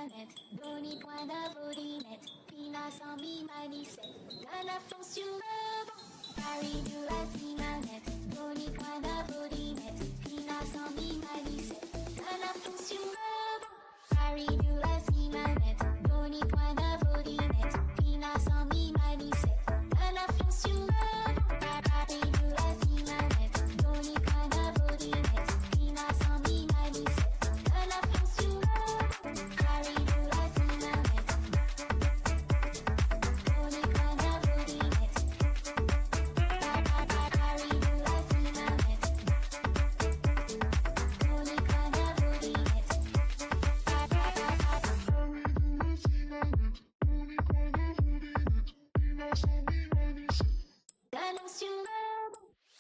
manette, doni point d'abordinette, pina sans mi manicette, la fonction Paris de la manette, doni point d'abordinette, pina sans mi manicette, la fonction Paris de la manette, doni point d'abordinette, pina sans mi manicette, la fonction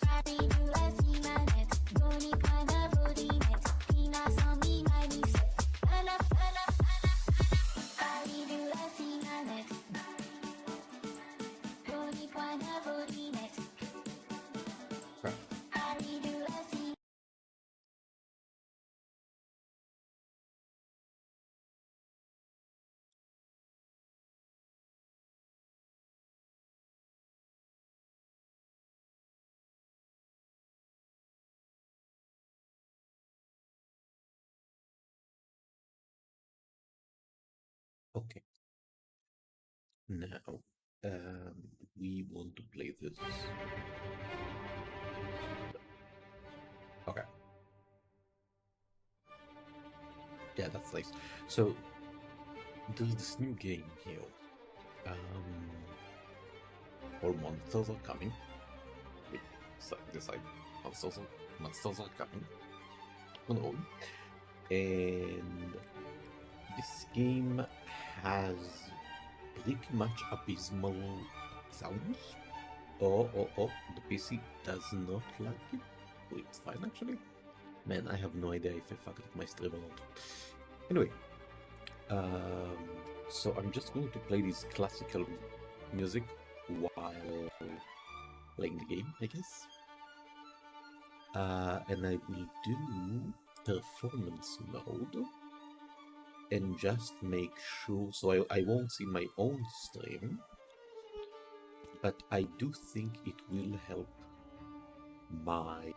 Paris de la manette, doni point d'abordinette, pina sans mi manicette, la fonction Paris de la manette, doni point d'abordinette. Okay. Now, we want to play this. Okay. Yeah, that's nice. So, there's this new game here. Or monsters are coming. Wait, decide. Monsters are coming. On. And this game has pretty much abysmal sounds. Oh, the PC does not like it. Wait, it's fine actually. Man, I have no idea if I fucked up my stream or not. Anyway, so I'm just going to play this classical music while playing the game, I guess. And I will do performance mode and just make sure, so I won't see my own stream, but I do think it will help my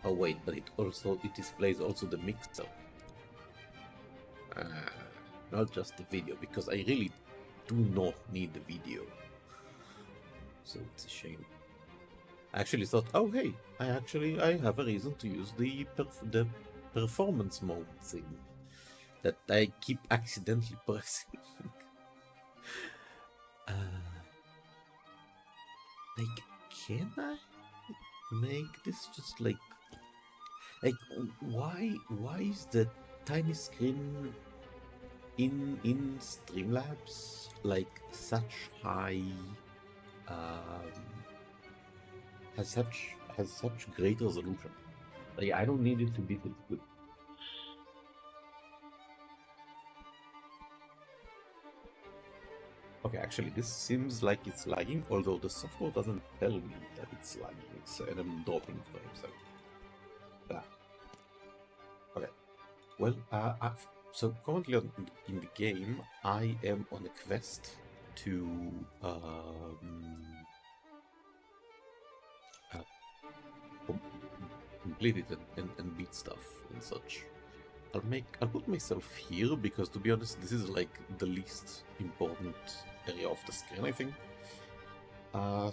oh wait, but it displays also the mixer, not just the video, because I really do not need the video, so it's a shame. I actually thought, oh hey, I have a reason to use the performance mode thing that I keep accidentally pressing. Like, can I make this just like why is the tiny screen in Streamlabs like such high has such great resolution? Like, I don't need it to be this good. Okay, actually, this seems like it's lagging, although the software doesn't tell me that it's lagging, and I'm dropping frames. So, okay. Well, so currently in the game, I am on a quest to complete it and beat stuff and such. I'll put myself here because, to be honest, this is like the least important area of the screen, I think.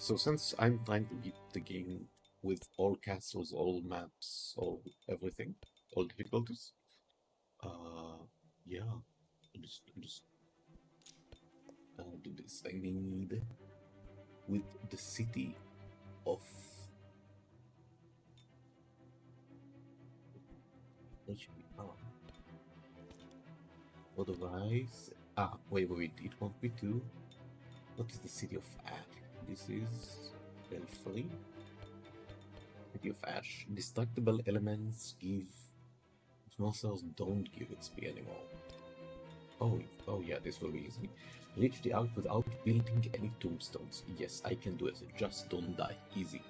So since I'm trying to beat the game with all castles, all maps, all everything, all difficulties, yeah, I'll just do this. I need with the city of otherwise, wait, it won't be two. What is the city of Ash? This is Belfry. City of Ash. Destructible elements give monsters don't give XP anymore. Oh yeah, this will be easy. Reach the Alp without building any tombstones. Yes, I can do it. Just don't die. Easy.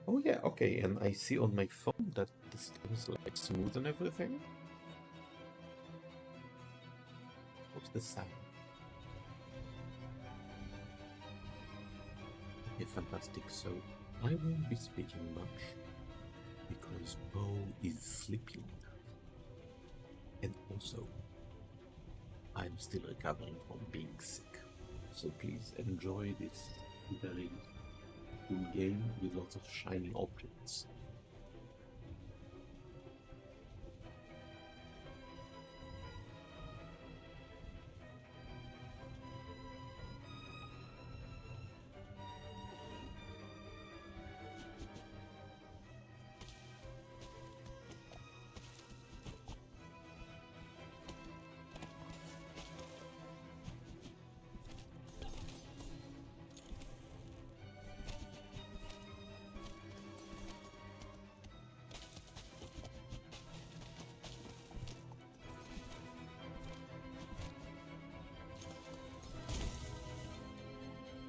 Oh Oh yeah, okay, and I see on my phone that this is like smooth and everything. What's the sound? Okay, fantastic. So I won't be speaking much because Bo is sleeping. And also, I'm still recovering from being sick. So please enjoy this very cool game with lots of shiny objects.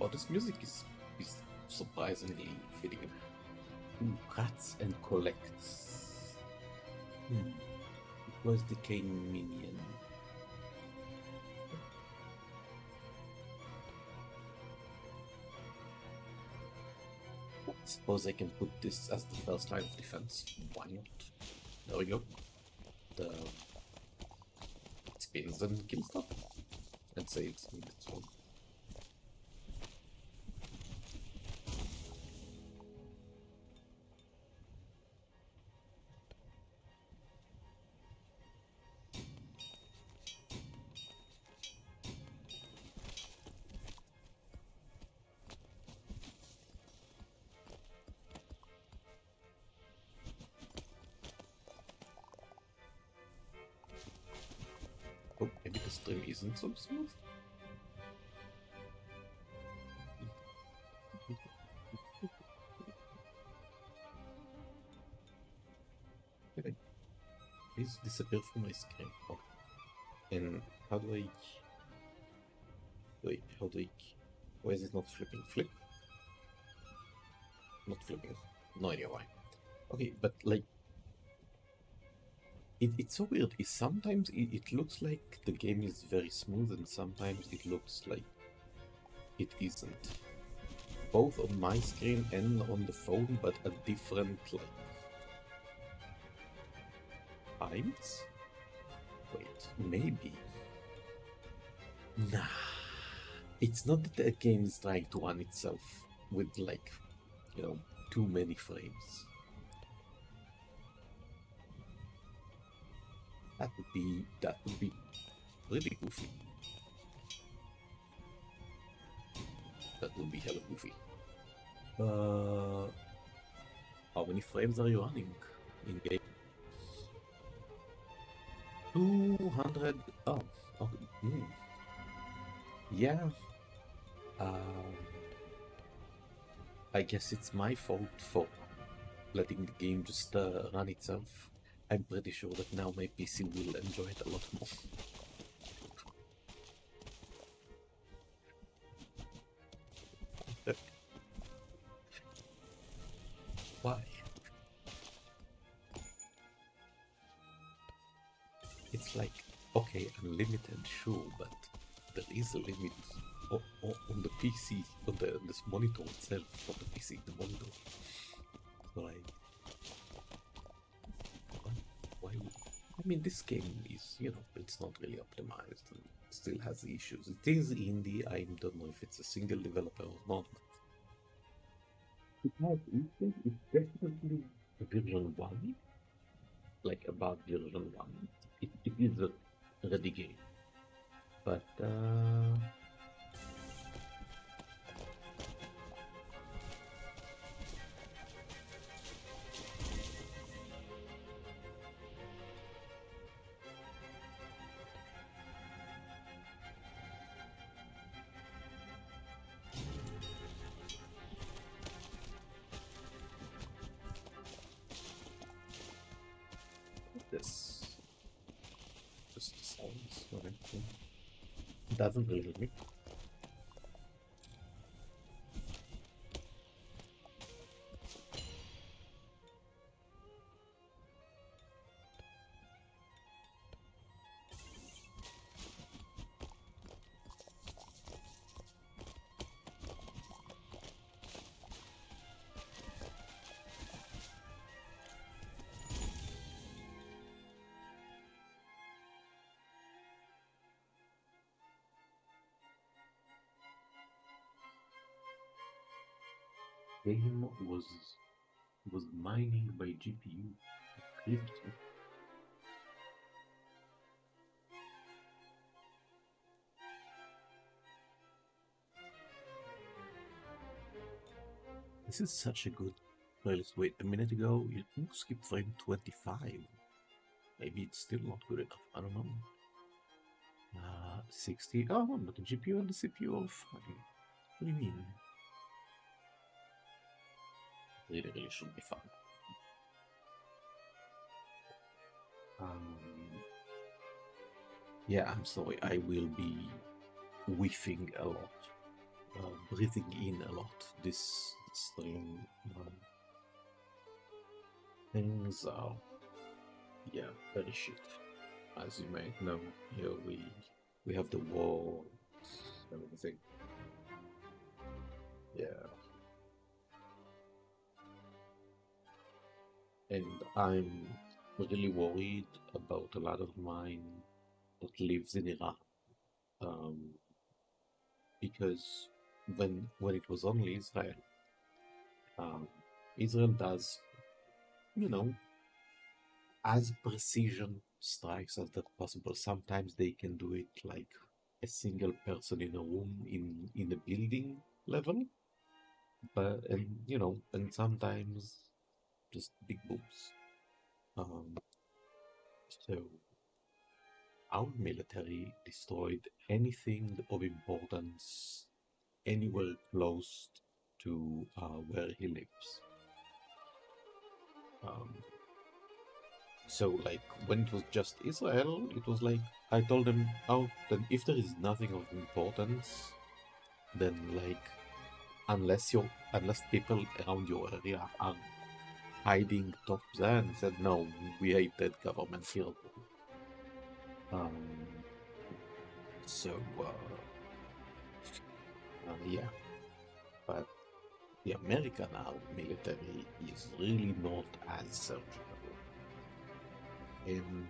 Oh, this music is surprisingly fitting. Ooh, rats and collects. It was decaying minion. Suppose I can put this as the first line of defense. Why not? There we go. The spins and kills stuff. And saves in its own. Oh, maybe the stream isn't so smooth. Okay. Please disappear from my screen. Oh. And how do I... Wait, how do I... Why is it not flipping? Flip? Not flipping. No idea why. Okay, but like... It's so weird. Sometimes it looks like the game is very smooth and sometimes it looks like it isn't. Both on my screen and on the phone, but at different like times? Wait, maybe. Nah. It's not that the game is trying to run itself with like, you know, too many frames. That would be really goofy. That would be hella goofy. How many frames are you running in game? 200. Oh, okay. Yeah. I guess it's my fault for letting the game just run itself. I'm pretty sure that now my PC will enjoy it a lot more. Why? It's like, okay, unlimited, sure, but there is a limit on the PC, on this monitor itself, on the PC, the monitor. So like, why would... I mean, this game is, you know, it's not really optimized and still has issues. It is indie, I don't know if it's a single developer or not. It has issues, it's definitely version 1, like about version 1. It is a ready game. But this just sounds okay. Doesn't really. game was mining by GPU. Crazy. This is such a good playlist. Wait, a minute ago you skipped frame 25. Maybe it's still not good enough. I don't know. 60. Oh, no, but the GPU and the CPU are fine. What do you mean? Really should be fun. Yeah, I'm sorry. I will be whiffing a lot, breathing in a lot. This stream. Things are, yeah, very shit. As you might know, here we have the war and everything. Yeah. And I'm really worried about a lot of mine that lives in Iraq. Because when it was only Israel, Israel does, you know, as precision strikes as that possible. Sometimes they can do it like a single person in a room in a building level, but and sometimes just big booms. So our military destroyed anything of importance anywhere close to where he lives. So like when it was just Israel, it was like I told them, oh, then if there is nothing of importance, then like unless people around your area are hiding top there, and said no, we hate that government here. So yeah, but the American military is really not as surgical and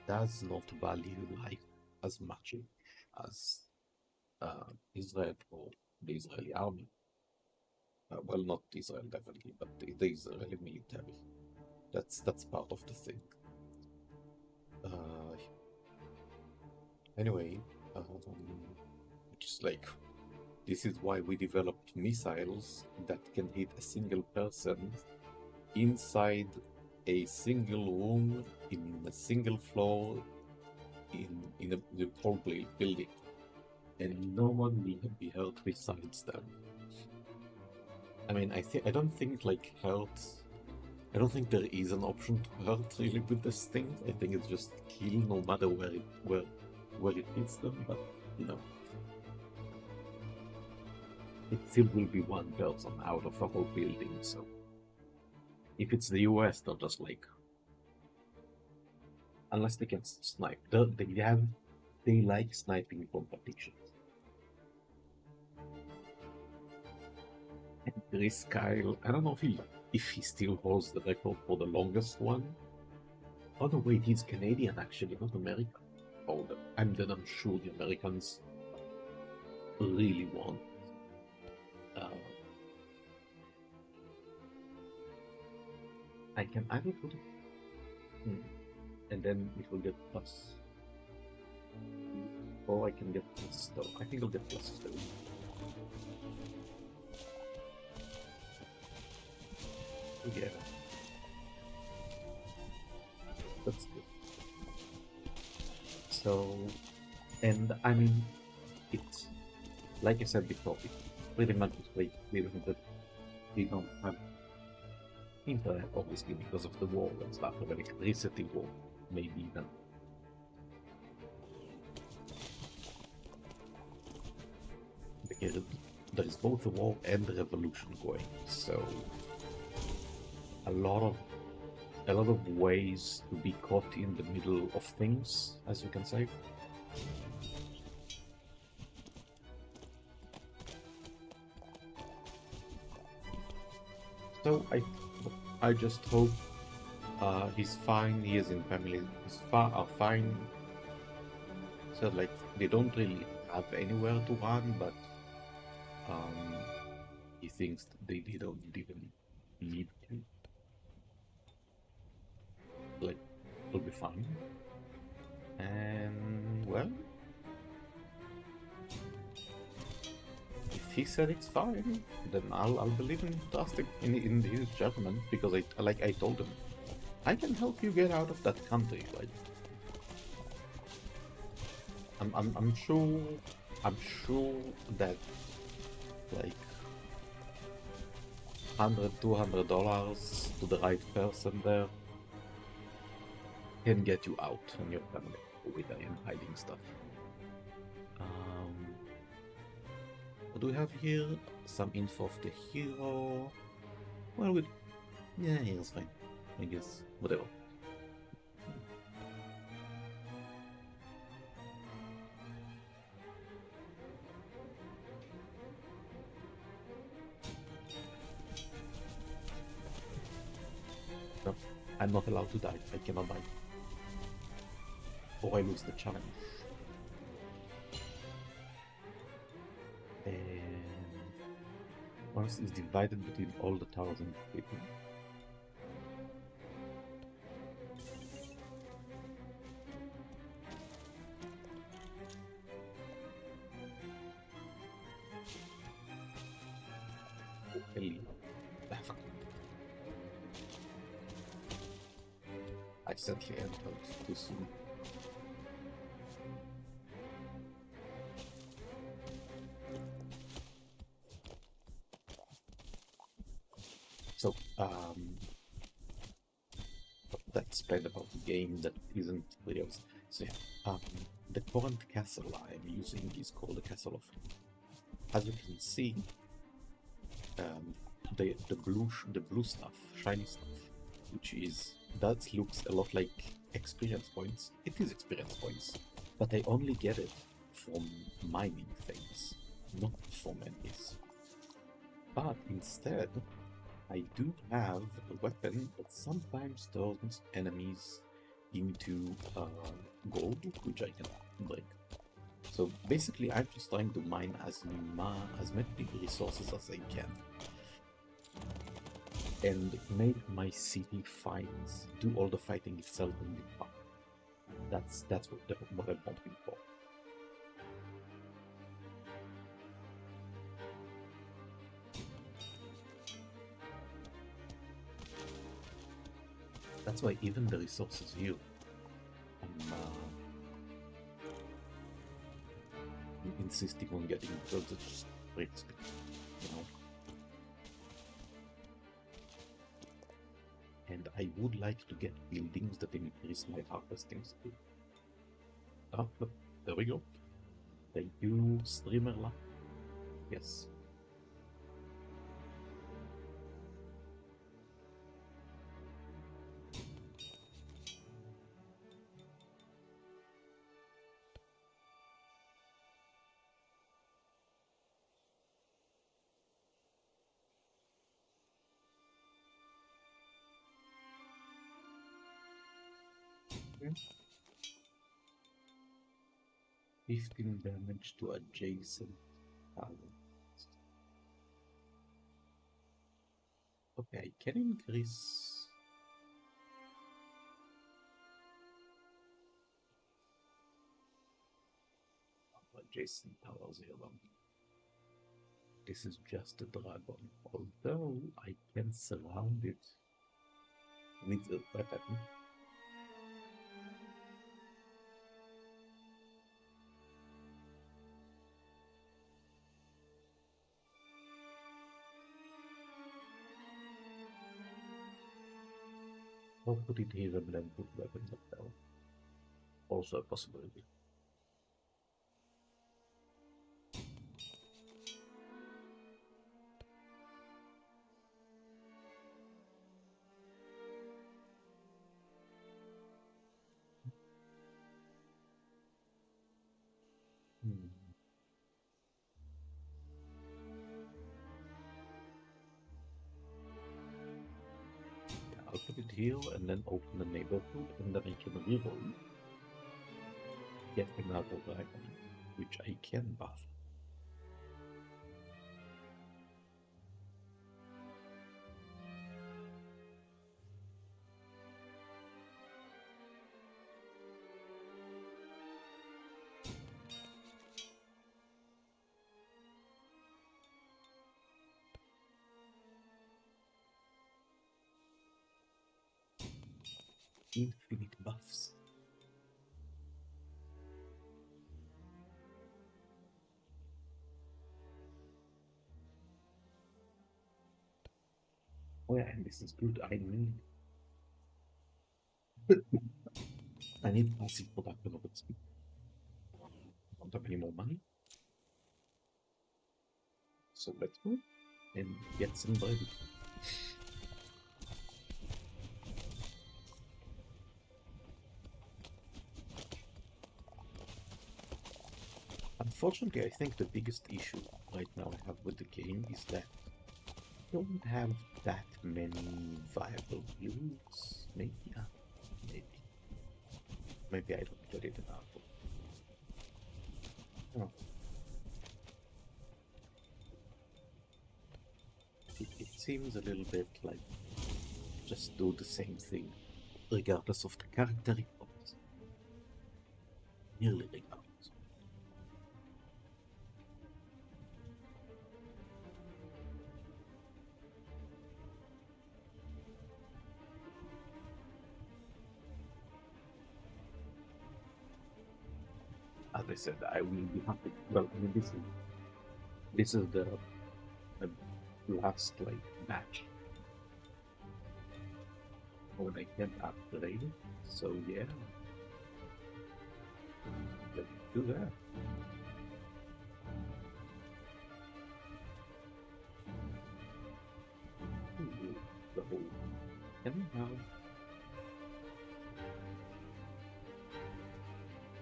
does not value life as much as Israel or the Israeli army. Well, not Israel definitely, but the Israeli military. That's part of the thing. Anyway, just like this is why we developed missiles that can hit a single person inside a single room in a single floor in a whole building, and no one will be hurt besides them. I mean, I don't think like hurt. I don't think there is an option to hurt really with this thing. I think it's just kill no matter where it hits them. But you know, it still will be one person out of a whole building. So if it's the US, they're just like, unless they can snipe, they like sniping competitions. And Chris Kyle, I don't know if he still holds the record for the longest one. Oh no, wait, he's Canadian actually, not American. Oh, I'm sure the Americans really want. I can either put it, and then it will get plus, or I can get plus though. I think I'll get plus though. Yeah, that's good. So, and I mean, it's like I said before, it's pretty much like that we don't have internet, obviously, because of the war and stuff, of electricity war, maybe even. Because there is both a war and a revolution going, so a lot of ways to be caught in the middle of things, as you can say. So I just hope he's fine. He is in family. Are fine. So like they don't really have anywhere to run, but he thinks that they don't even need to. Like, it'll be fine. And well, if he said it's fine, then I'll believe in trusting in his judgment, because I told him, I can help you get out of that country. Like, I'm sure that like $100-200 to the right person there can get you out and your family without hiding stuff. What do we have here? Some info of the hero. Well, yeah, he's fine. I guess whatever. No, I'm not allowed to die. I cannot die. Or I lose the challenge. And once it's divided between all the towers and people. Okay. Ah, fuck. I accidentally entered too soon. So, that's bad about the game that isn't real. So, yeah, the current castle I'm using is called the Castle of. As you can see, the blue stuff, shiny stuff, which is that looks a lot like experience points. It is experience points, but I only get it from mining things, not from enemies. But instead, I do have a weapon that sometimes turns enemies into gold, which I can break. So basically, I'm just trying to mine as many resources as I can, and make my city fights do all the fighting itself and be fun. That's what I'm hoping for. That's why even the resources here, I'm insisting on getting, because it's just great speed, you know. And I would like to get buildings that increase my harvesting speed. Ah, look, there we go. Thank you, streamer luck. Yes. Okay. 15 damage to adjacent targets. Okay, I can increase. Adjacent towers here. This is just a dragon, although I can surround it with a weapon. Or put it here and then put weapons up there. Also a possibility. Yeah, I'll put it here and then open the neighborhood, and then I can reroll get another dragon, which I can buff. infinite buffs. Oh yeah, and this is good. I need passive production of XP. Don't have any more money. So let's go and get some bread. Unfortunately, I think the biggest issue right now I have with the game is that I don't have that many viable builds. Maybe, yeah, maybe. Maybe I don't get it enough. Oh, it seems a little bit like just do the same thing, regardless of the character it was. Nearly regardless. As I said, I will be happy. Well, I mean, this is the last like batch when I can upgrade it. So yeah, let's do that. Ooh, the whole anyhow.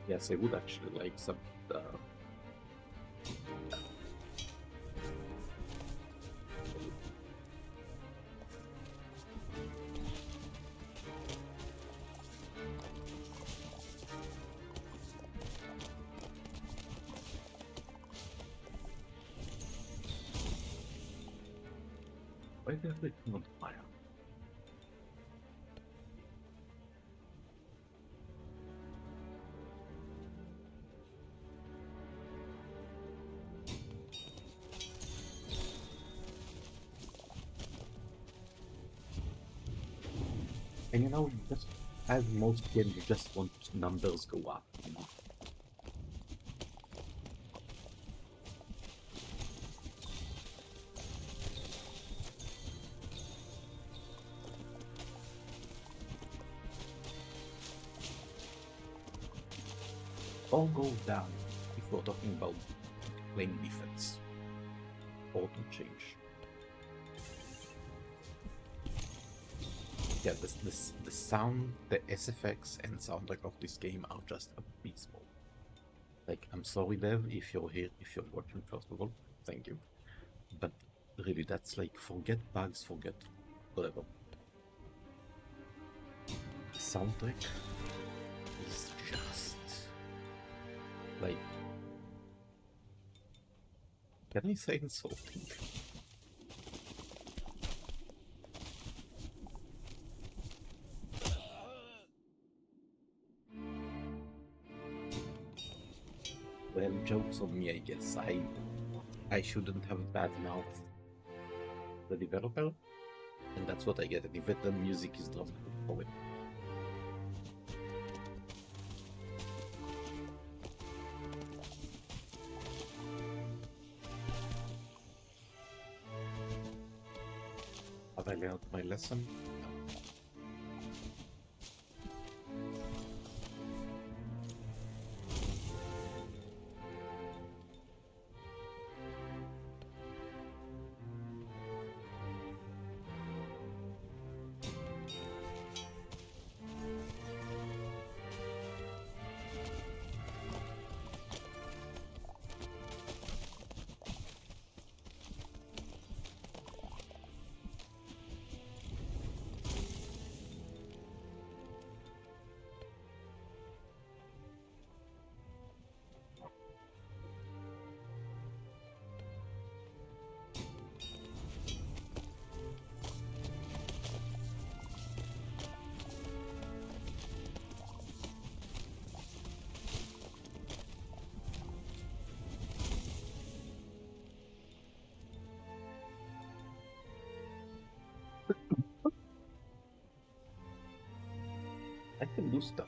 Yes, I would actually like some why did they come on fire? And you know, just as most games, you just want numbers go up. You know? All goes down if we're talking about playing defense. Auto change. Yeah, the sound, the SFX and soundtrack of this game are just abysmal. Like, I'm sorry, Dev, if you're here, if you're watching, first of all, thank you. But really, that's like, forget bugs, forget whatever. The soundtrack is just like, can I say insulting? Well, jokes on me, I guess. I shouldn't have bad mouth the developer, and that's what I get. And if the music is not for it. Have I learned my lesson? No. I can do stuff.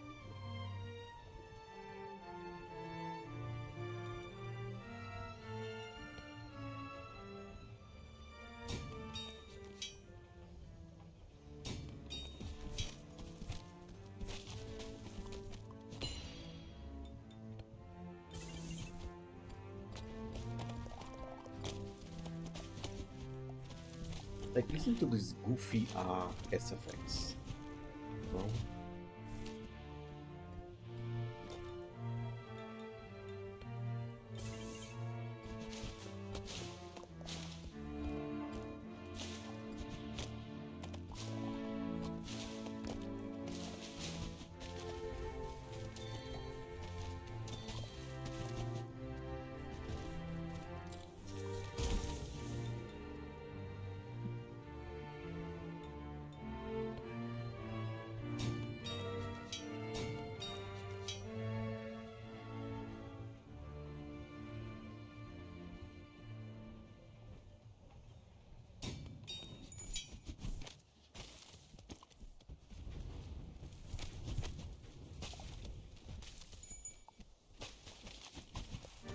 Like, listen to this goofy SFX. No?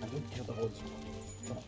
I don't care the whole spot.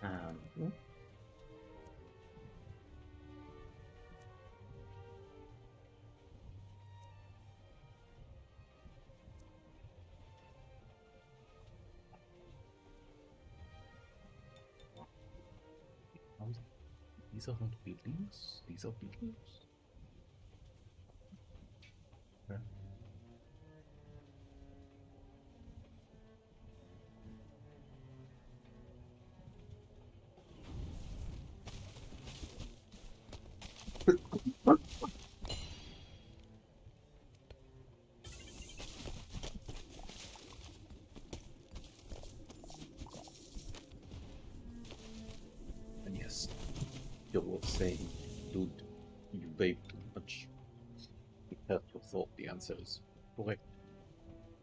Um, These are not buildings. These are buildings. Yeah. And yes, you were saying, dude, you vape too much. It has your thought. The answer is correct.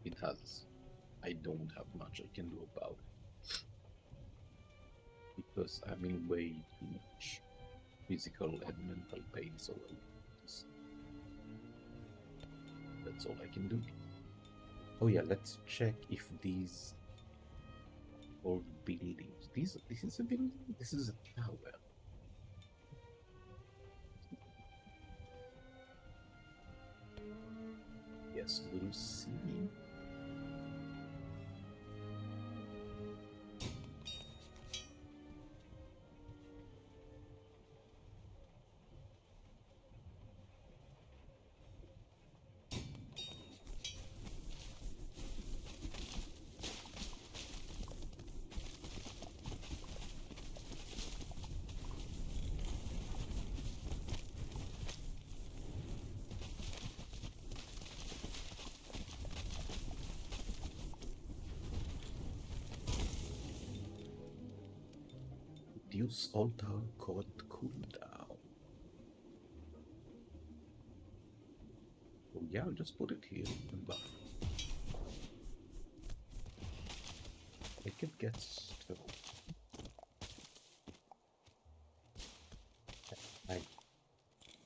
It has. I don't have much I can do about it because I'm in way too much physical and mental pain. So that's all I can do. Oh yeah, let's check if these old buildings. This is a building. This is a tower. Yes, we'll see. Reduce altar court cooldown. Oh yeah, I'll just put it here and buff. I can get still. I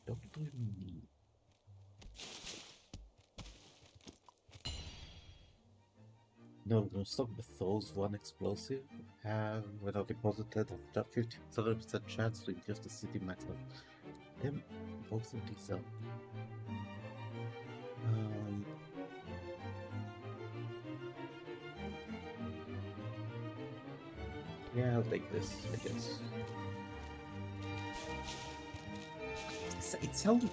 don't really need. No, no, stop the throws one explosive. Have without deposited of that 50% chance to increase the city maximum. Them both of these up. Um, yeah, I'll take this, I guess. It sounds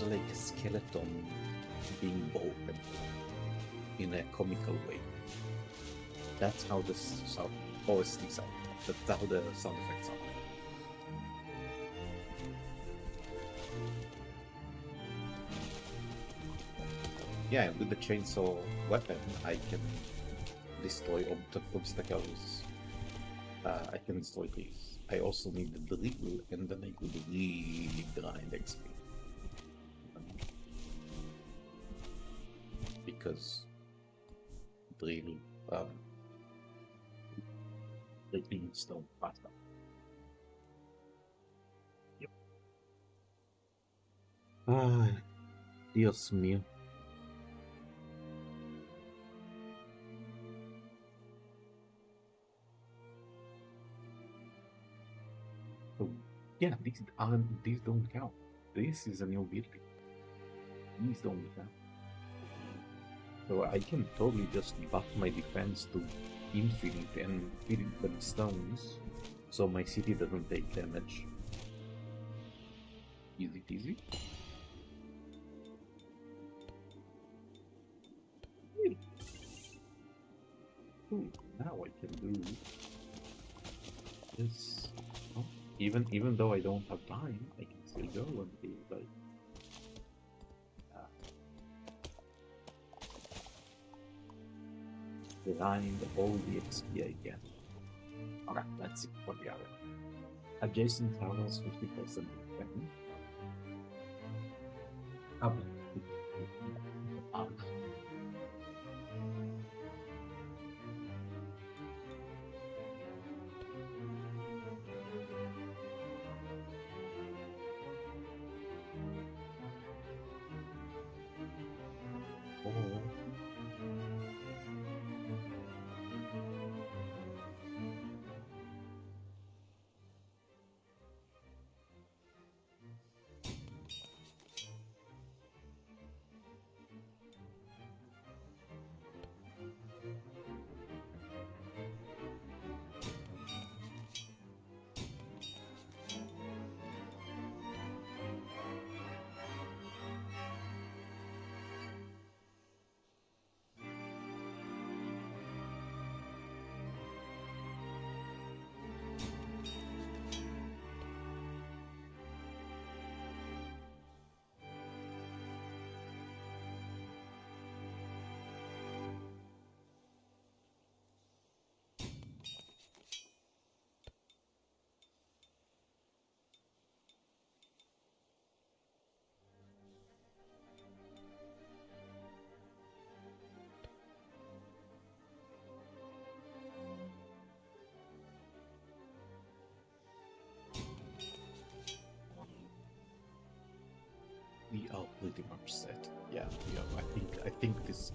like a skeleton being broken in a comical way. That's how this sound OST sound. That's how the sound effects sound. Yeah, and with the chainsaw weapon, I can destroy obstacles. I can destroy these. I also need the drill, and then I could really grind XP. Because drill, breaking stone faster. Yep. Ah, Dios mío. So, yeah, these don't count. This is a new building. These don't count. So I can totally just buff my defense to infinite and fill them stones, so my city doesn't take damage. Easy peasy. Now I can do this. Oh, even though I don't have time, I can still go and be like. Grind all the XP I can. Okay, let's see what we are. Adjacent towers 50% defense. Up. Oh. We are pretty much set. Yeah, yeah. I think this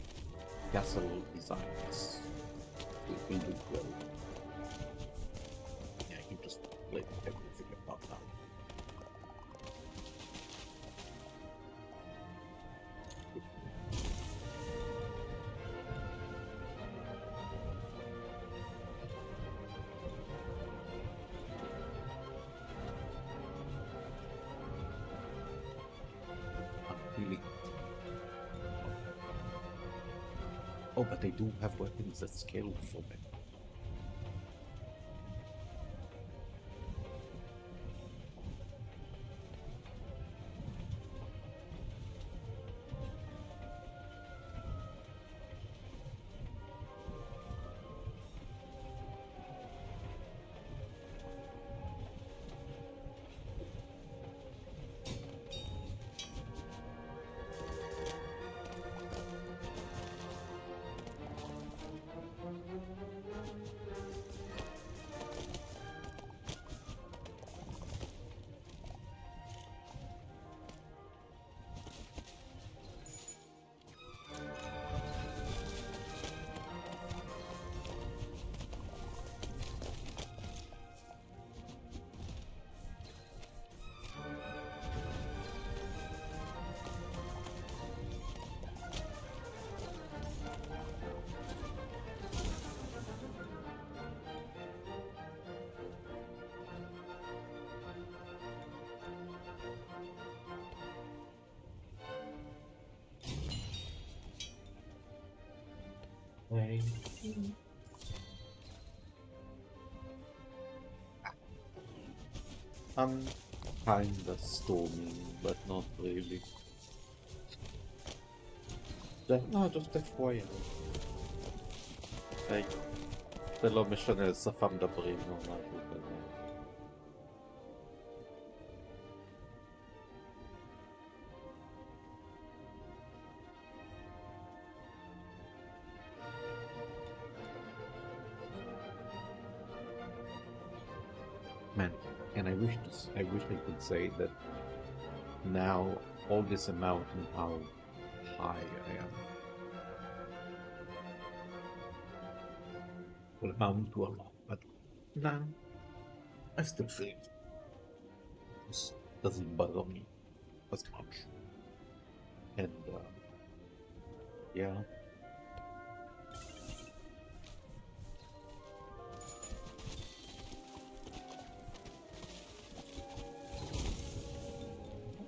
castle design will do well. Yeah, I can just let everything apart now. Really. Oh, but they do have weapons that scale for them. Okay. I'm kinda storming, but not really. No, just FYI. Like, זה לא משנה איזה שפה מדברים או משהו כזה. Man, and I wish I could say that now all this amount and how high I am will amount to a lot, but no, I still feel this doesn't bother me as much. And yeah.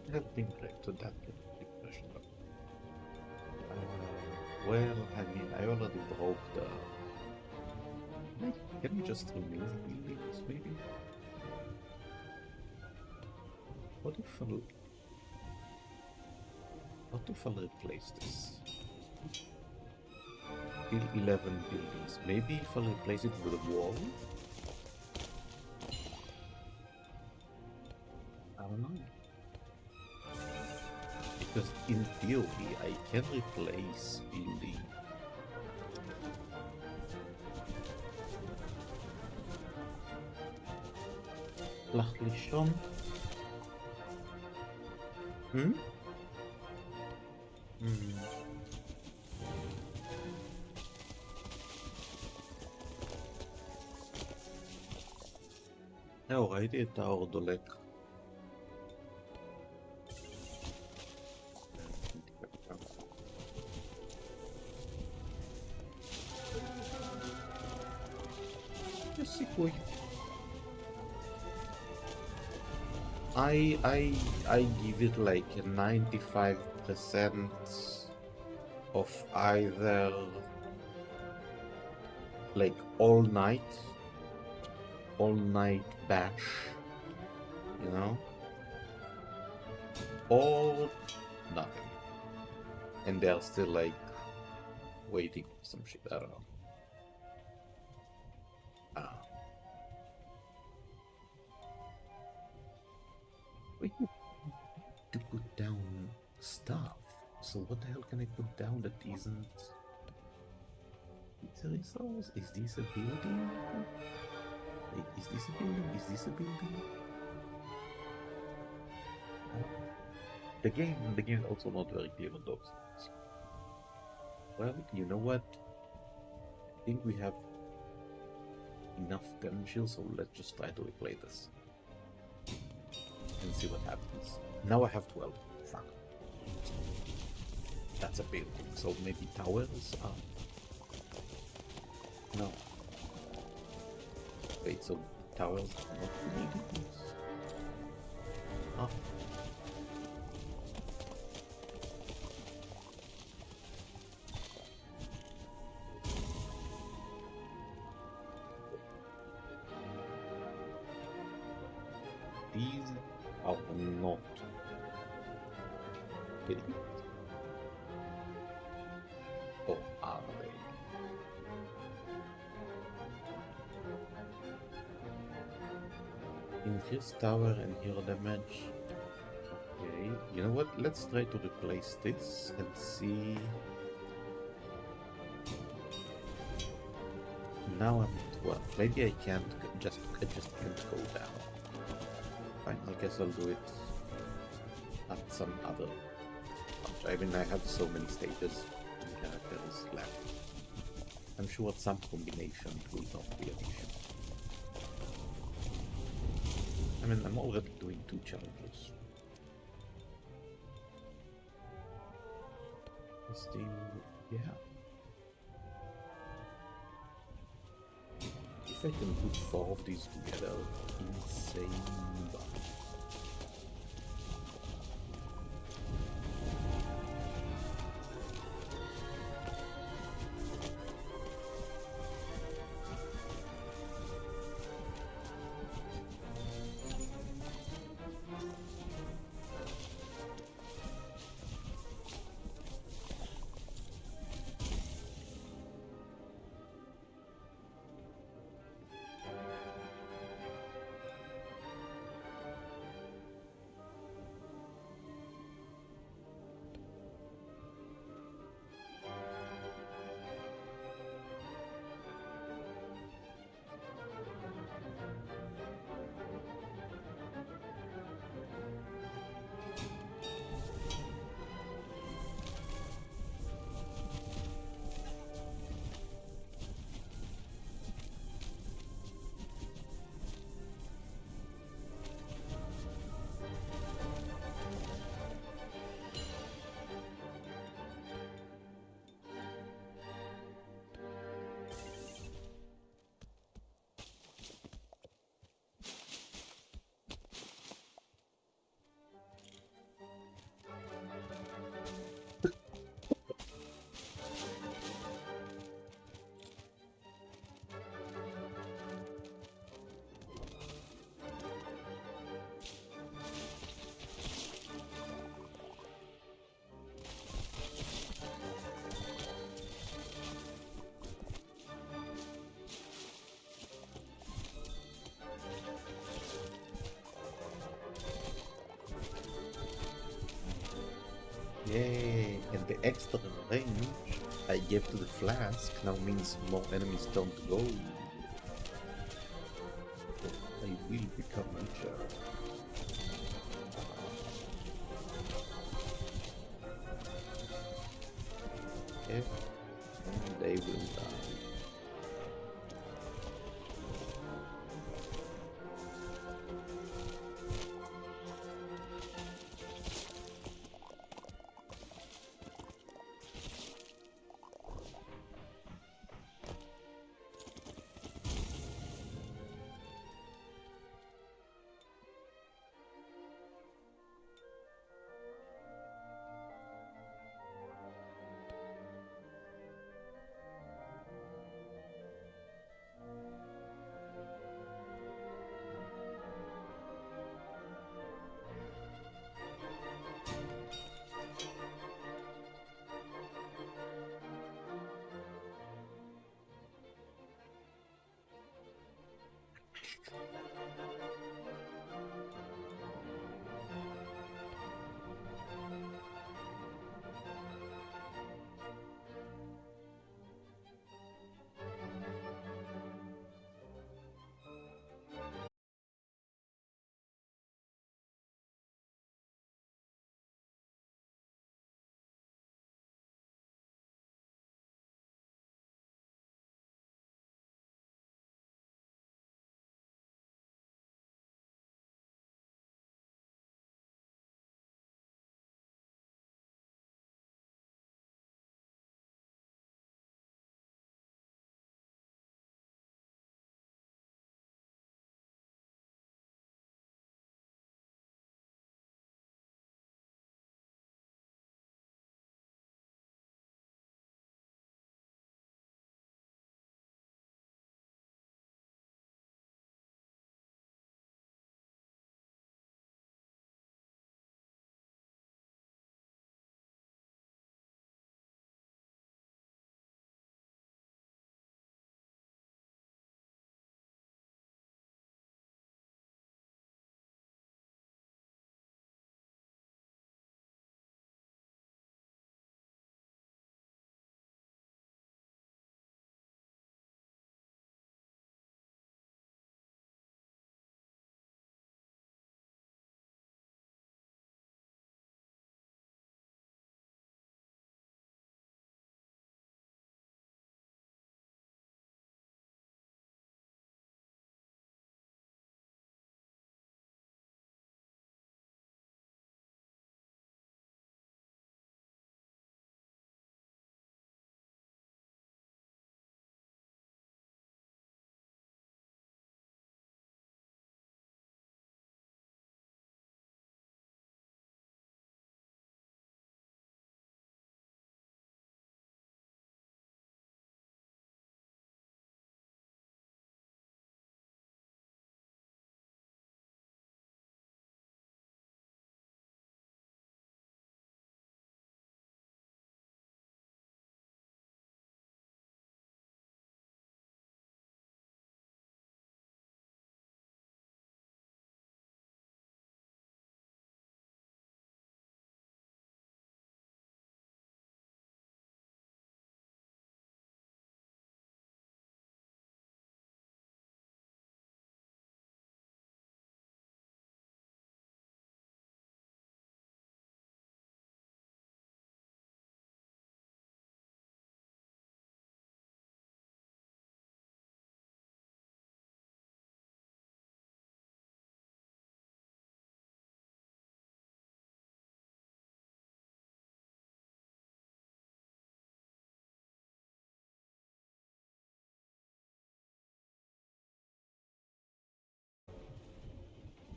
I have been back to that question. Well, I mean, I already broke the. Can we just remove buildings, maybe? What if I replace this? Build 11 buildings. Maybe if I replace it with a wall? I don't know. Because in theory, I can replace building. הלך לישון? ראיתי את האור דולק. יש סיכוי. I give it like a 95% of either like all night bash, you know, or nothing, and they're still like waiting for some shit. I don't know. We need to put down stuff. So what the hell can I put down that isn't? It's a resource. Is this a building? Wait, is this a building? Is this a building? The game is also not very clear on those things. Well, you know what? I think we have enough gun shields, so let's just try to replay this. And see what happens. Now I have 12. Fuck. That's a building, so maybe towers are... No. Wait, so towers are not buildings? Oh. These are not buildings. Or are they? Increase tower and hero damage. Okay, you know what? Let's try to replace this and see. Now I'm at 12. Maybe I can't just can't go down. Fine, I guess I'll do it at some other punch. I mean, I have so many stages and characters left. I'm sure some combination will not be an issue. I mean, I'm already doing 2 challenges. Yeah. If I can put 4 of these together, insane buff. Yay! And the extra range I gave to the flask now means more enemies don't go. So I will become richer. Yeah, and they will die.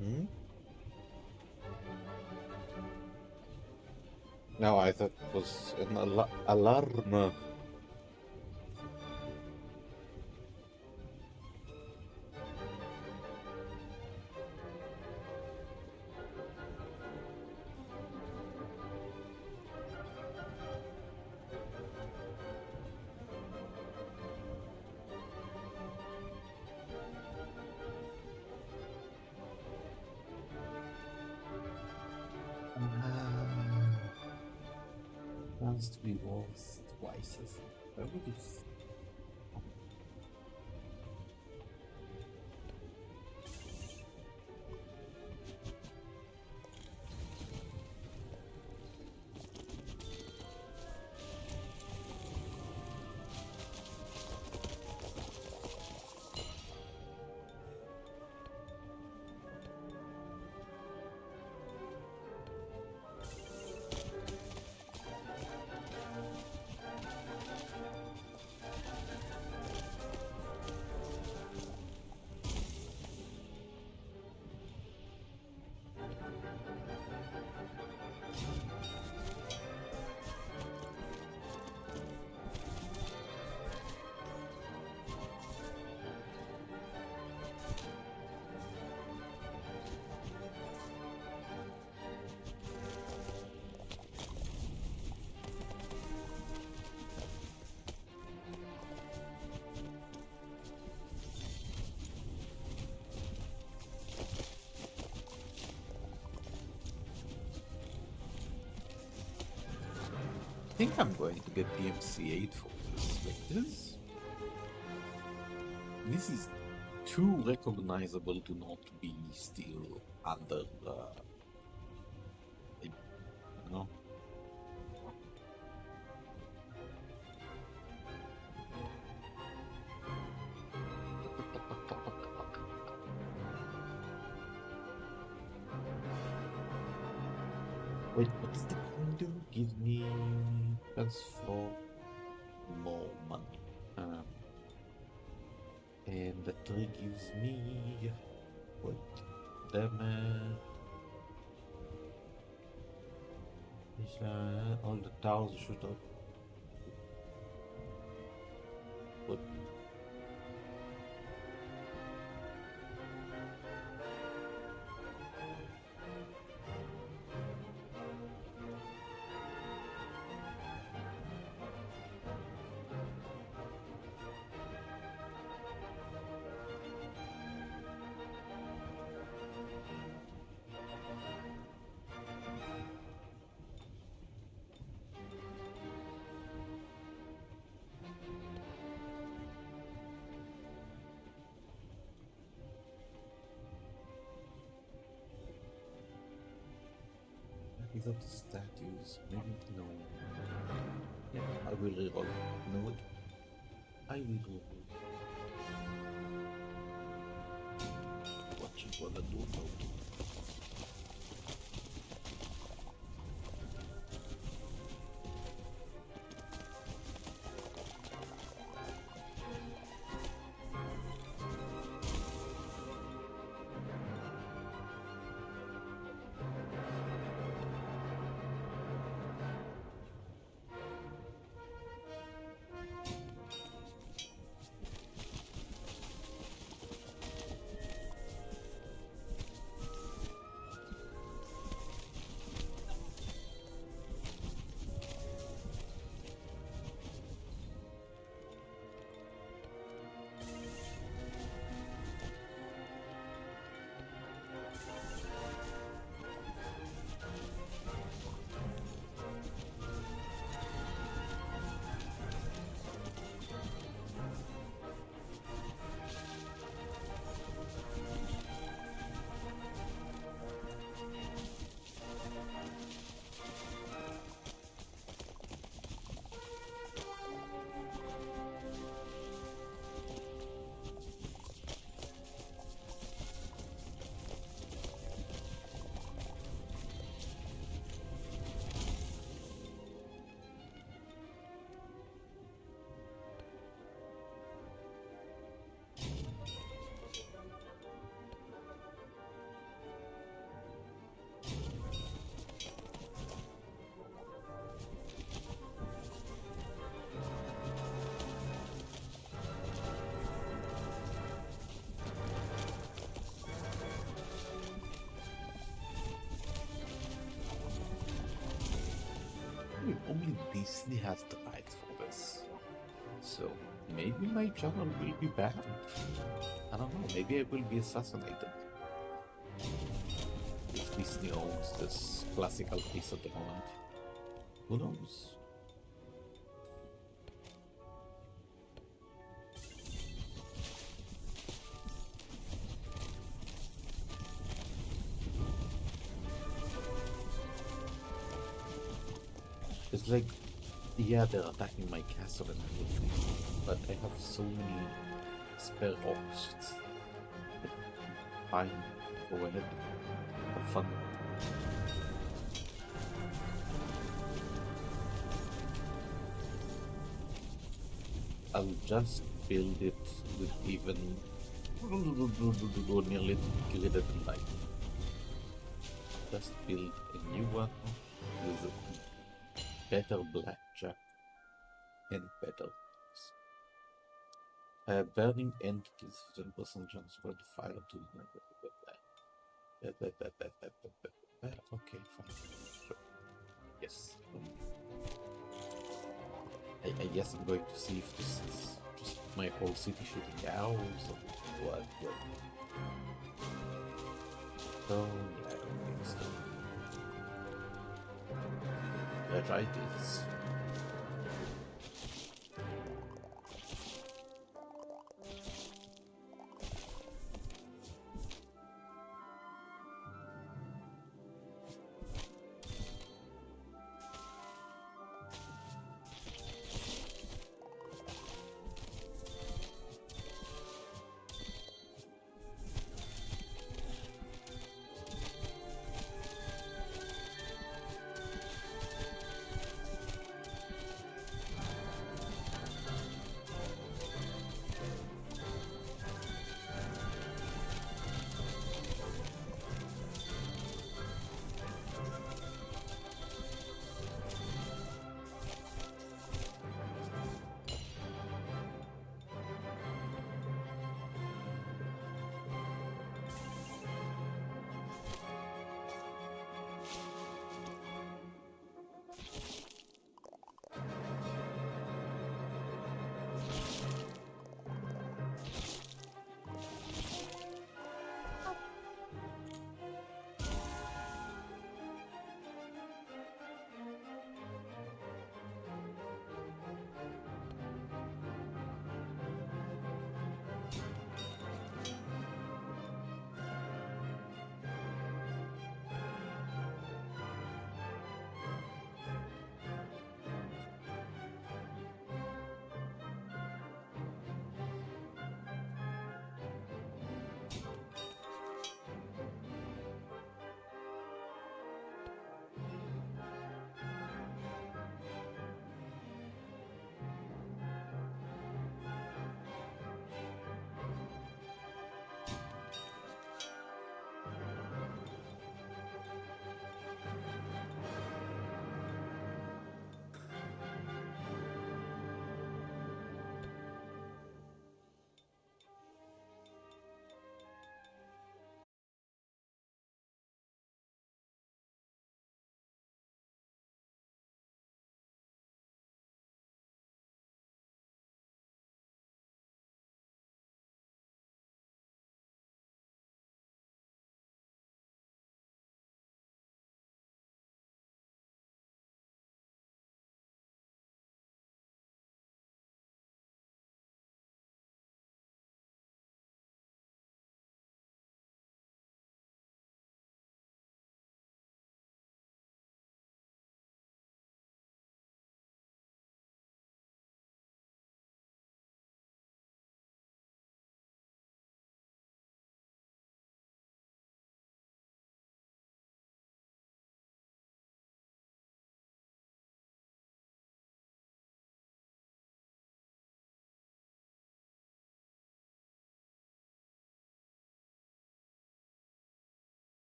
Hmm? No, I thought it was an alarm. happens to be worth twice as why would it? I think I'm going to get DMCA'd for this. Like this is too recognizable to not be still under like, you know. Wait, what's the condo? Give me transfer more money. And the tree gives me what damage. All the towers should have. What? Without the statues, maybe no. Yeah, I will reroll. You know what? I will reroll. What you wanna do now? Only Disney has the rights for this. So maybe my channel will be banned. I don't know, maybe I will be assassinated. If Disney owns this classical piece at the moment. Who knows? It's like, yeah, they're attacking my castle and everything, but I have so many spare rocks. It's fine. Go ahead. Have fun. I'll just build it with even nearly greater than light. Just build a new one with better blackjack and better. Burning end gives 10% chance for the fire to. Okay, fine. Sure. Yes. I guess I'm going to see if this is just my whole city shooting arrows or what. Oh, yeah, I don't think so. That's right, it's.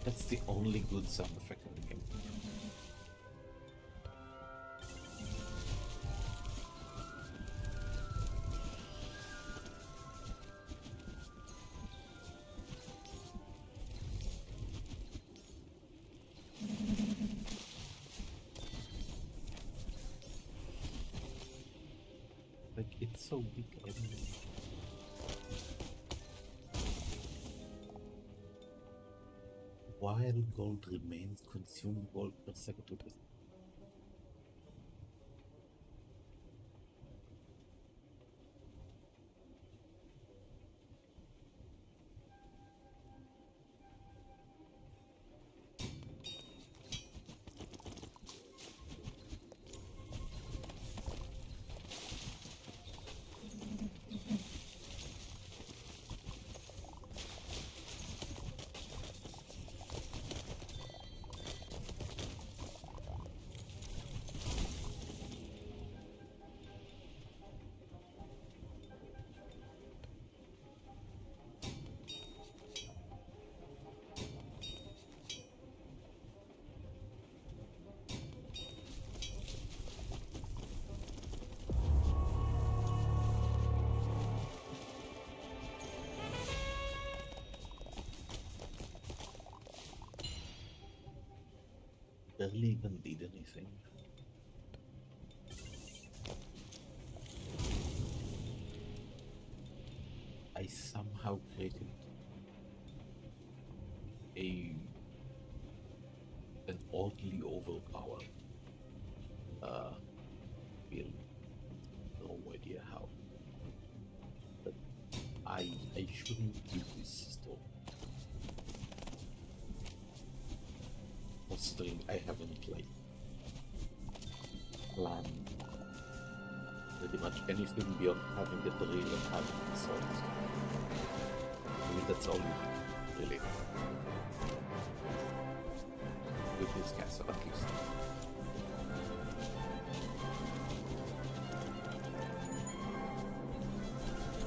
That's the only good sound effect in the game. Like, it's so big anyway. While gold remains, consume gold per second. Barely even did anything. I somehow created an oddly overpowered build. No idea how. But I shouldn't do this store. Considering I haven't like planned pretty much anything beyond having the drill and having the swords. I mean, that's all you need, really. With this castle, at least.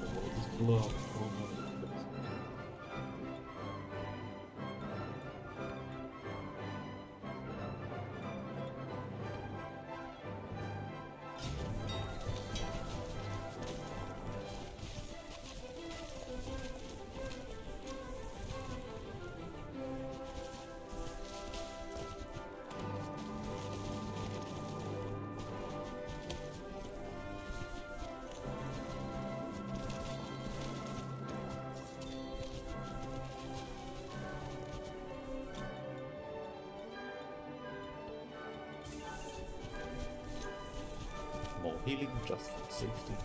Oh, this blood. Oh my goodness. More healing just for safety.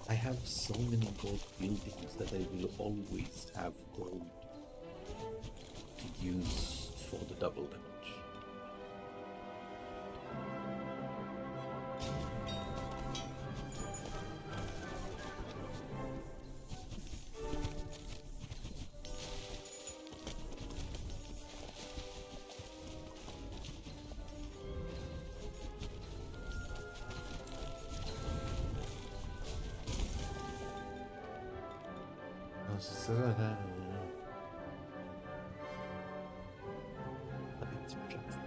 I have so many gold buildings that I will always have gold to use for the double damage. But it's just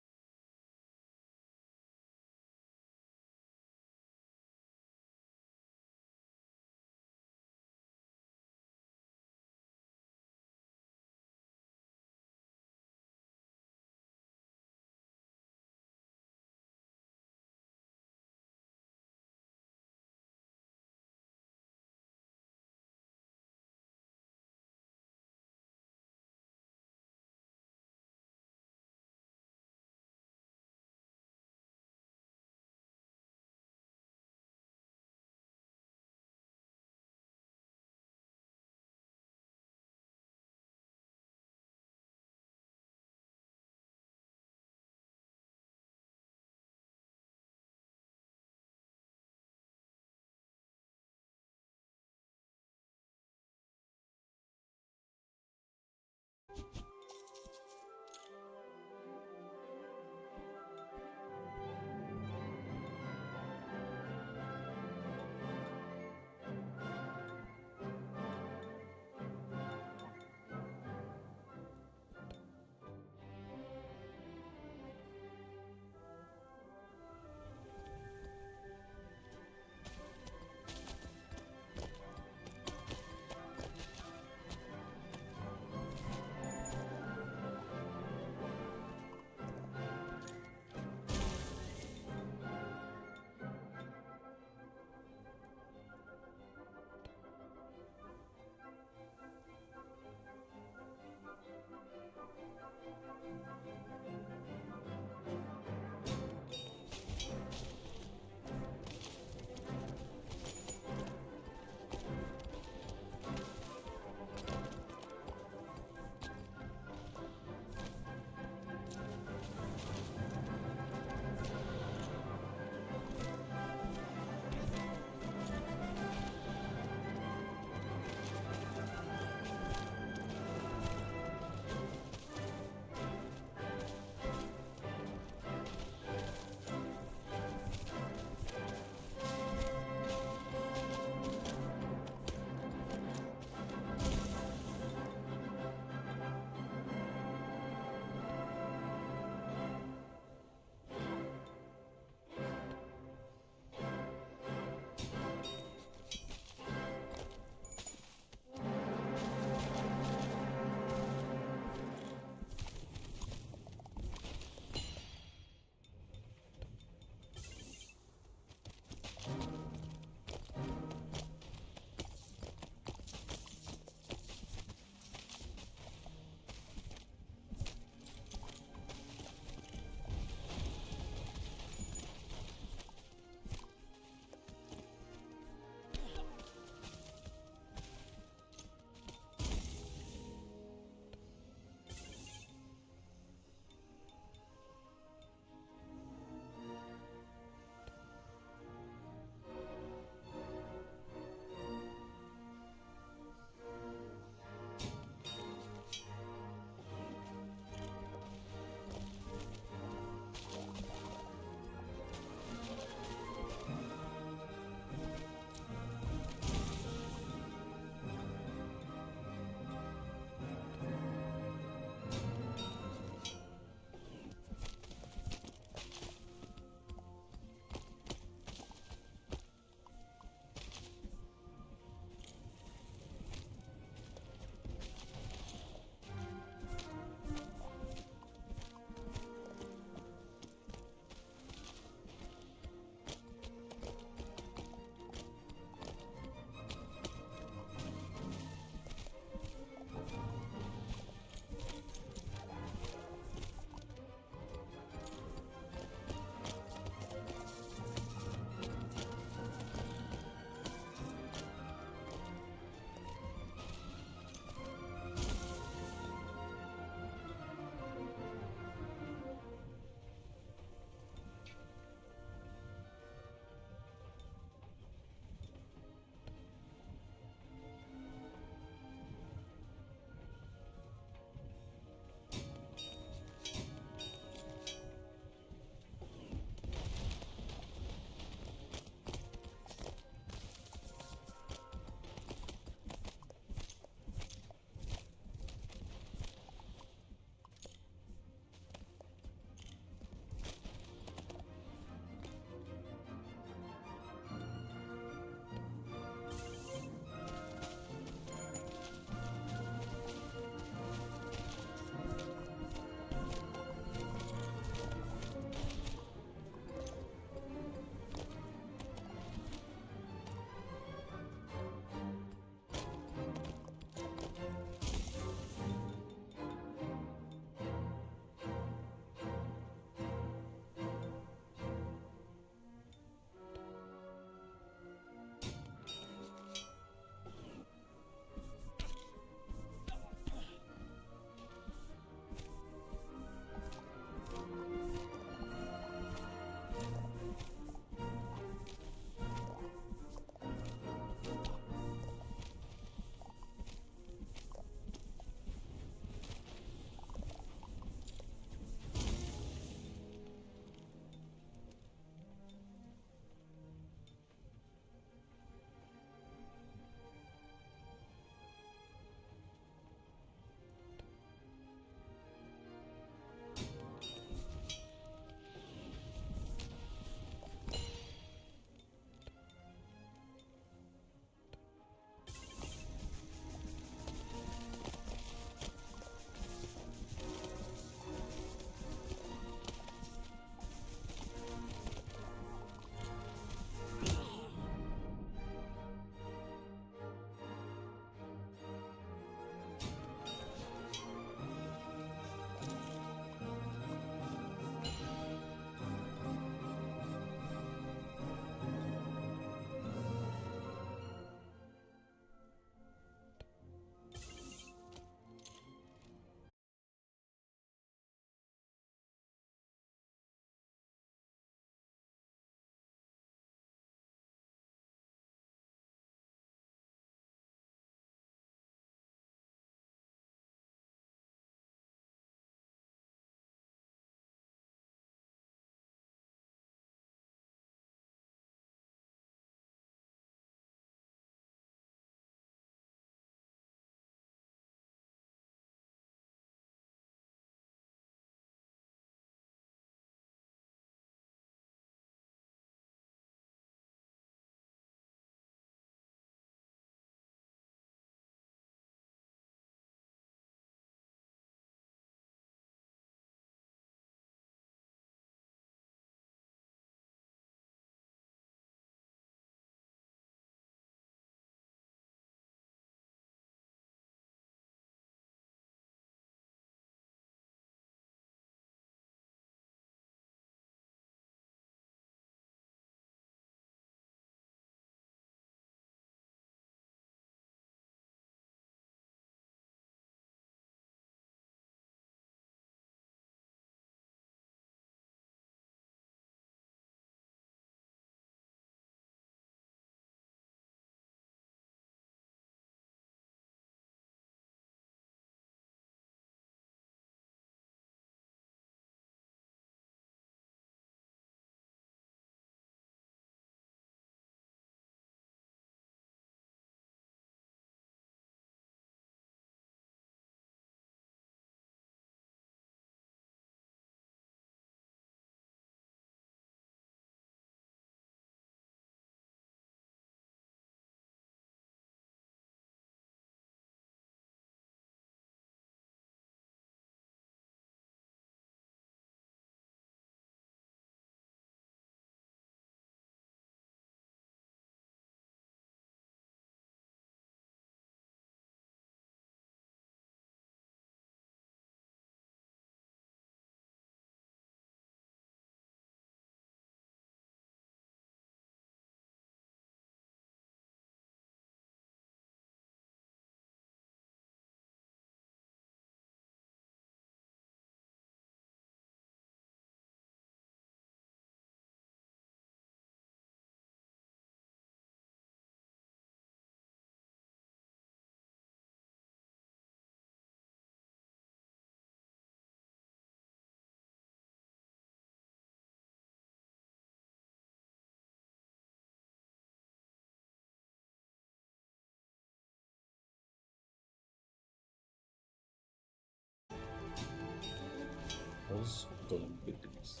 was gonna be this.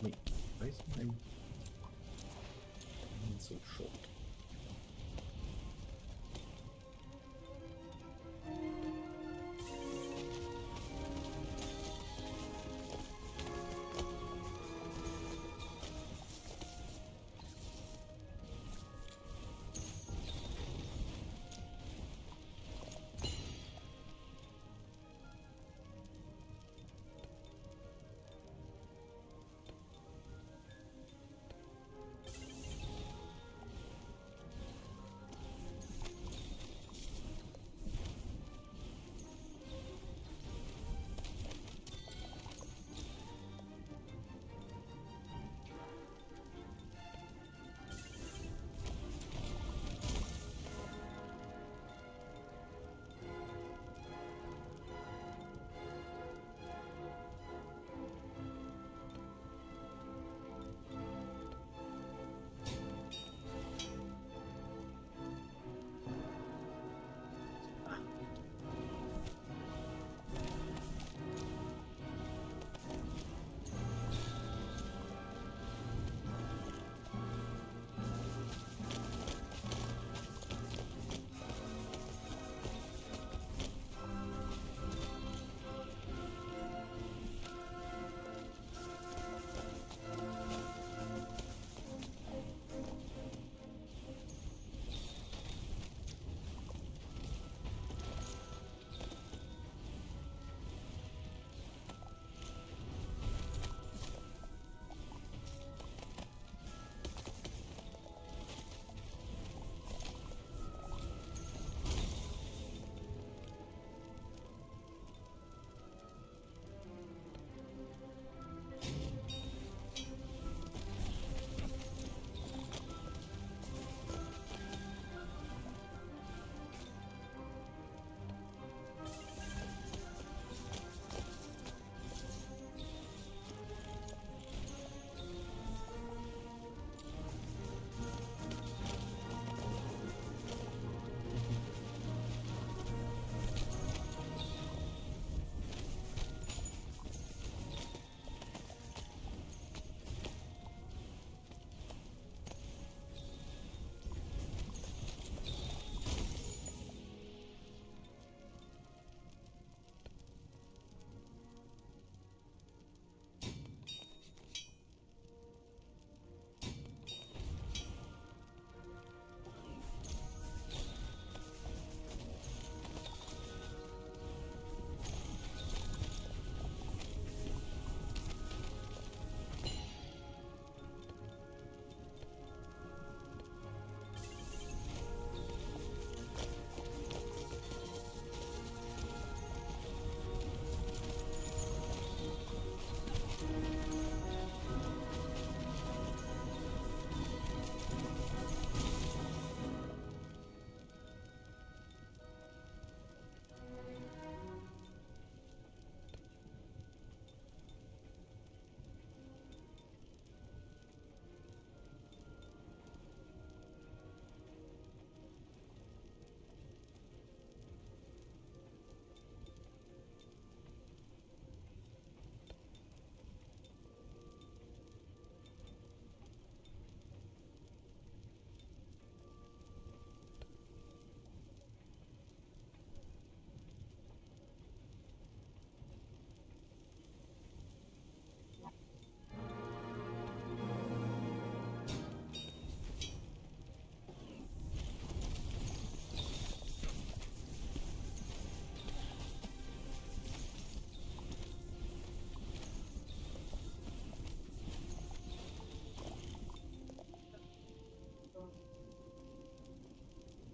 Wait, why is my hand so short?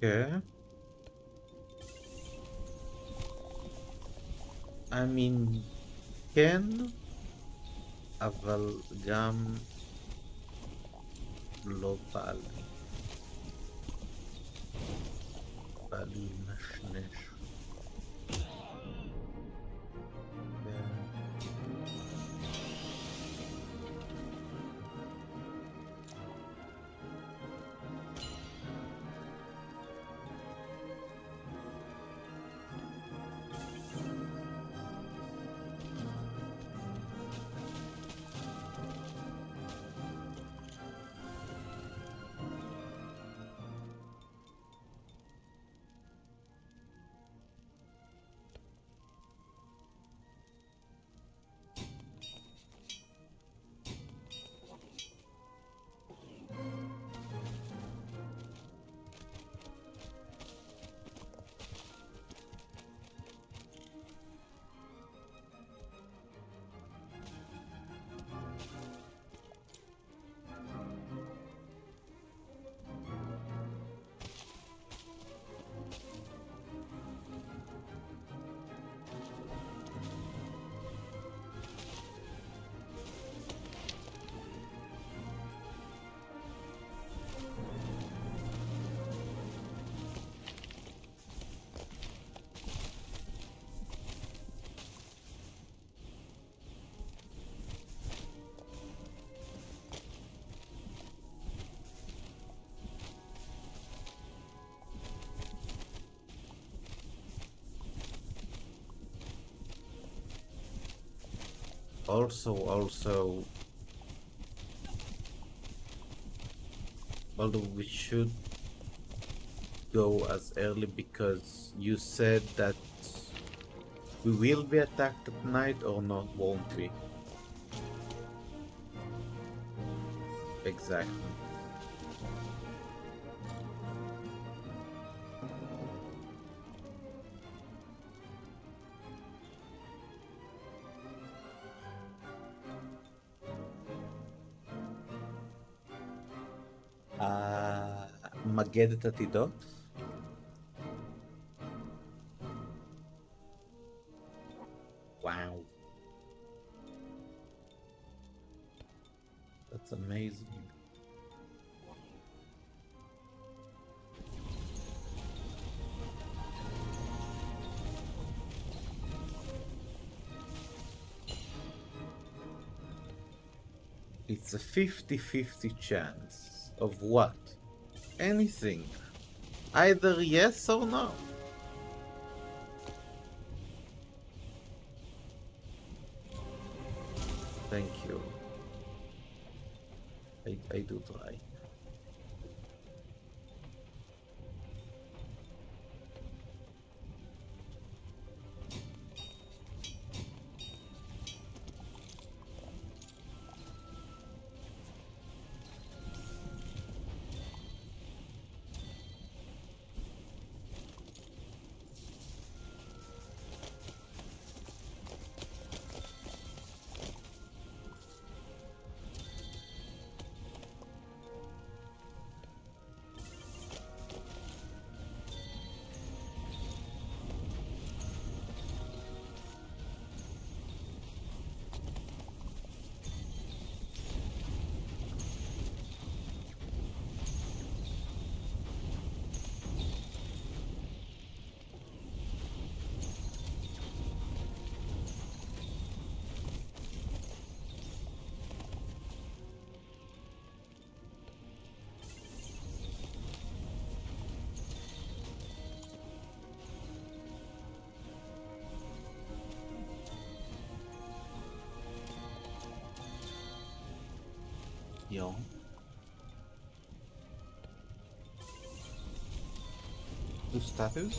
Okay. I mean, כן, אבל גם לא בא לי לנשנש. כן. Also, although we should go as early because you said that we will be attacked at night or not, won't we? Exactly. מגדת עתידות? Wow, that's amazing. It's a 50-50 chance of what? Anything. Either yes or no. Thank you. I do try. Yo. The status?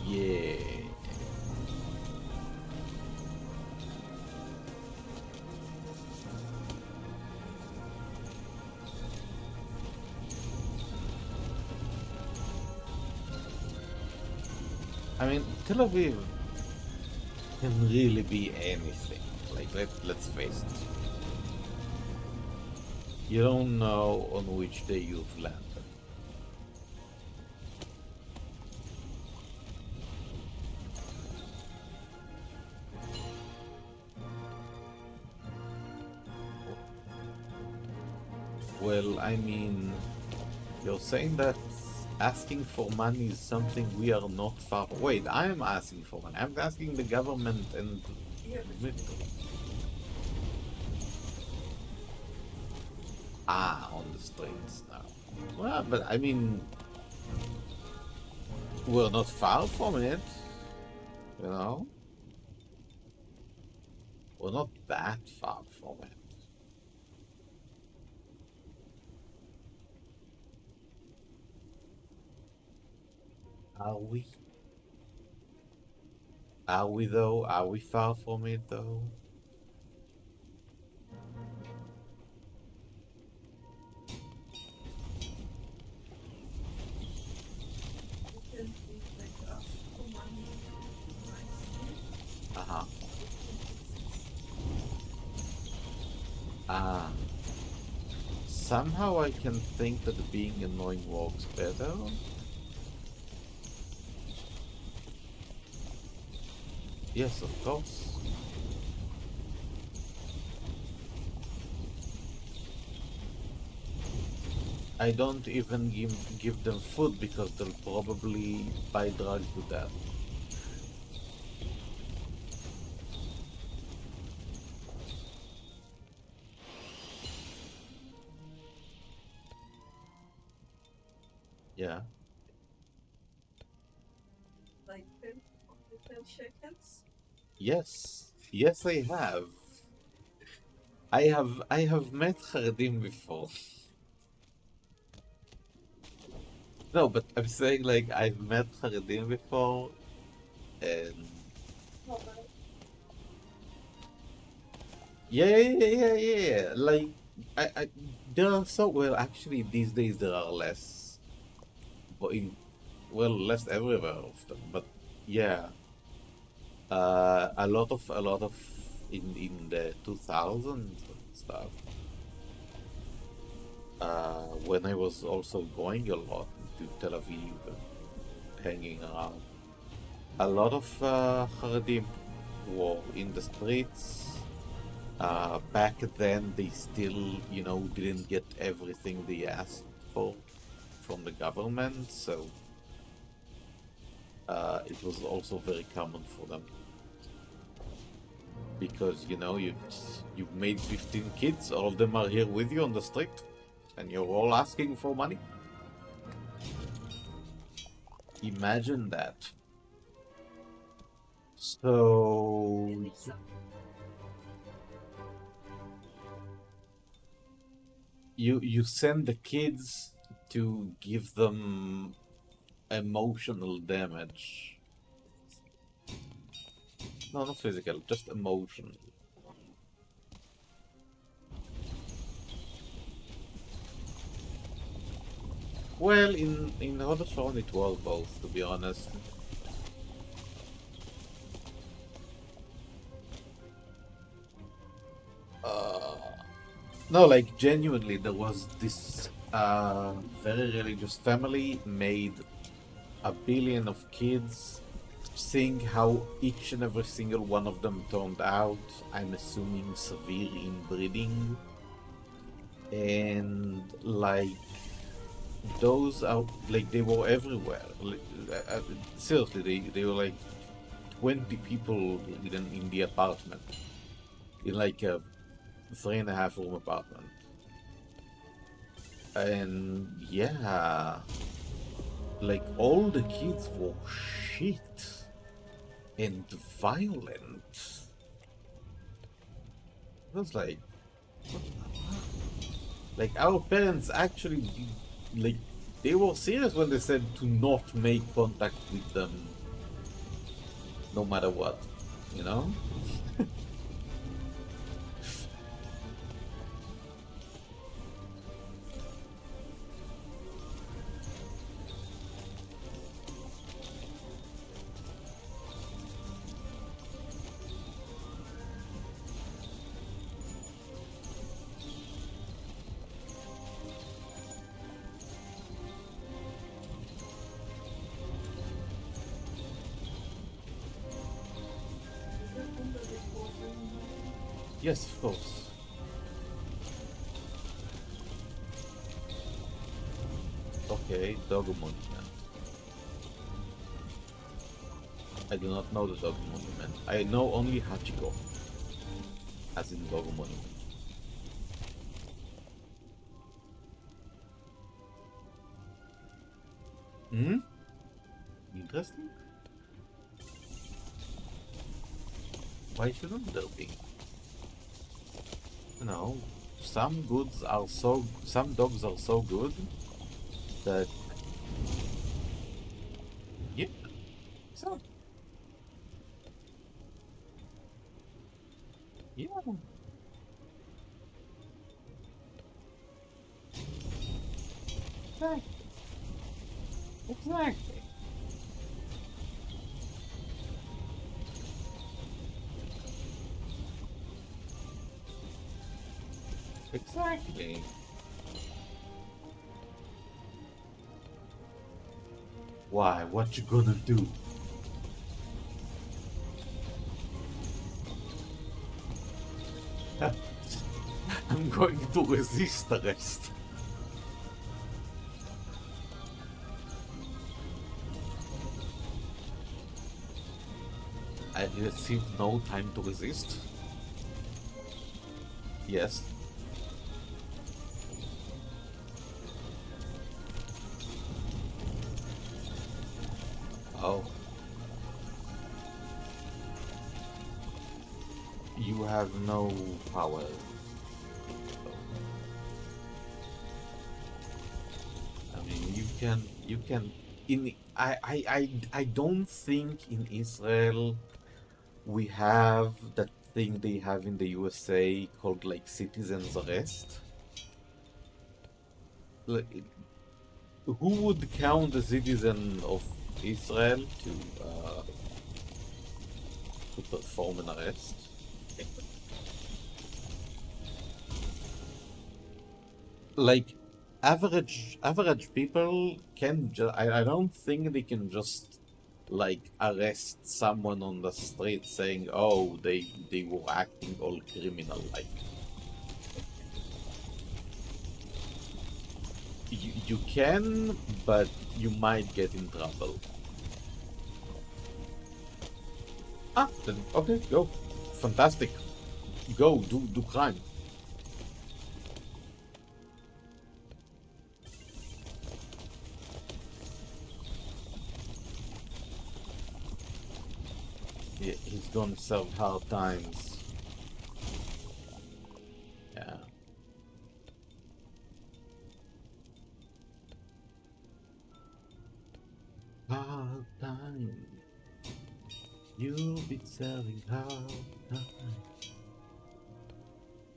Yeah. I mean, Tel Aviv can really be anything. Like, let's face it. You don't know on which day you've landed. Well, I mean, you're saying that asking for money is something we are not far. Wait, I'm asking for money. I'm asking the government and military. On the streets now. Well, but I mean, we're not far from it, you know? We're not that far from it. Are we? Are we though? Are we far from it though? Uh-huh. Ah. Somehow I can think that being annoying works better. Yes, of course. I don't even give them food because they'll probably buy drugs with that. Yeah. Like little chickens. Yes. Yes, I have. I have met Haredim before. No, but I'm saying like I've met Haredim before, and Oh, my. yeah. Like I there are so well actually these days there are less, but in well less everywhere of them. But yeah, a lot of in the 2000s and stuff. When I was also going a lot to Tel Aviv and hanging around. A lot of Haredim were in the streets. Back then, they still, didn't get everything they asked for from the government, so it was also very common for them because you've made 15 kids, all of them are here with you on the street, and you're all asking for money. Imagine that. So you send the kids to give them emotional damage. No, not physical, just emotional. Well, in Hodotron it was both, to be honest. Uh, no, like genuinely, there was this very religious family made a billion of kids. Seeing how each and every single one of them turned out, I'm assuming severe inbreeding, and like those are like they were everywhere. Seriously, they were like 20 people in the apartment, in like a 3.5 room apartment. And yeah, like all the kids were shit and violent. It was like our parents actually like they were serious when they said to not make contact with them no matter what, you know? Is it in the recording now? Yes, of course. Okay, dog monument. I do not know the dog monument. I know only Hachiko, as in dog monument. Hmm? Interesting. Why shouldn't there be? You know, some dogs are so good that, yeah, so, yeah, exactly, exactly, exactly. Why? What you gonna do? I'm going to resist arrest. I received no time to resist. Yes. Oh. You have no power. I mean, you can in I don't think in Israel we have that thing they have in the USA called like citizens arrest. Like, who would count a citizen of Israel to perform an arrest? Like average people can just I don't think they can just like arrest someone on the street saying, oh, they were acting all criminal. Like you can, but you might get in trouble. Ah, then okay, go. Fantastic. Go, do crime. Yeah, he's gonna serve hard times. Yeah. Hard time. You'll be serving hard time.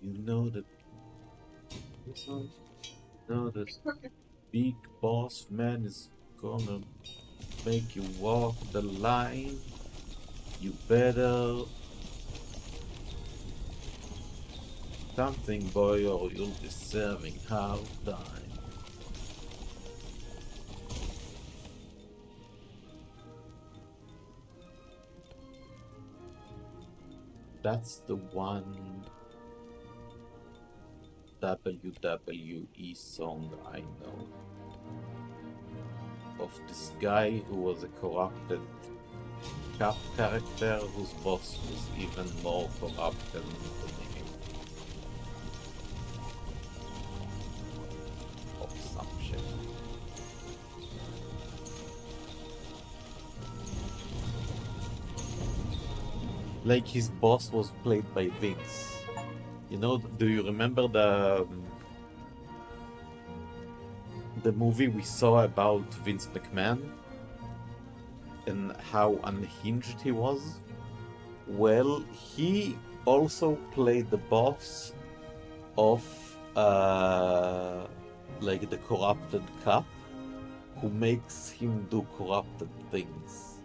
You know that this one, know that big boss man is gonna make you walk the line. You better something, boy, or you'll be serving hard time. That's the one WWE song I know of this guy who was a corrupted cop character whose boss was even more corrupted than him, or some shit. Like his boss was played by Vince. You know, do you remember the movie we saw about Vince McMahon and how unhinged he was? Well, he also played the boss of like the corrupted cop who makes him do corrupted things.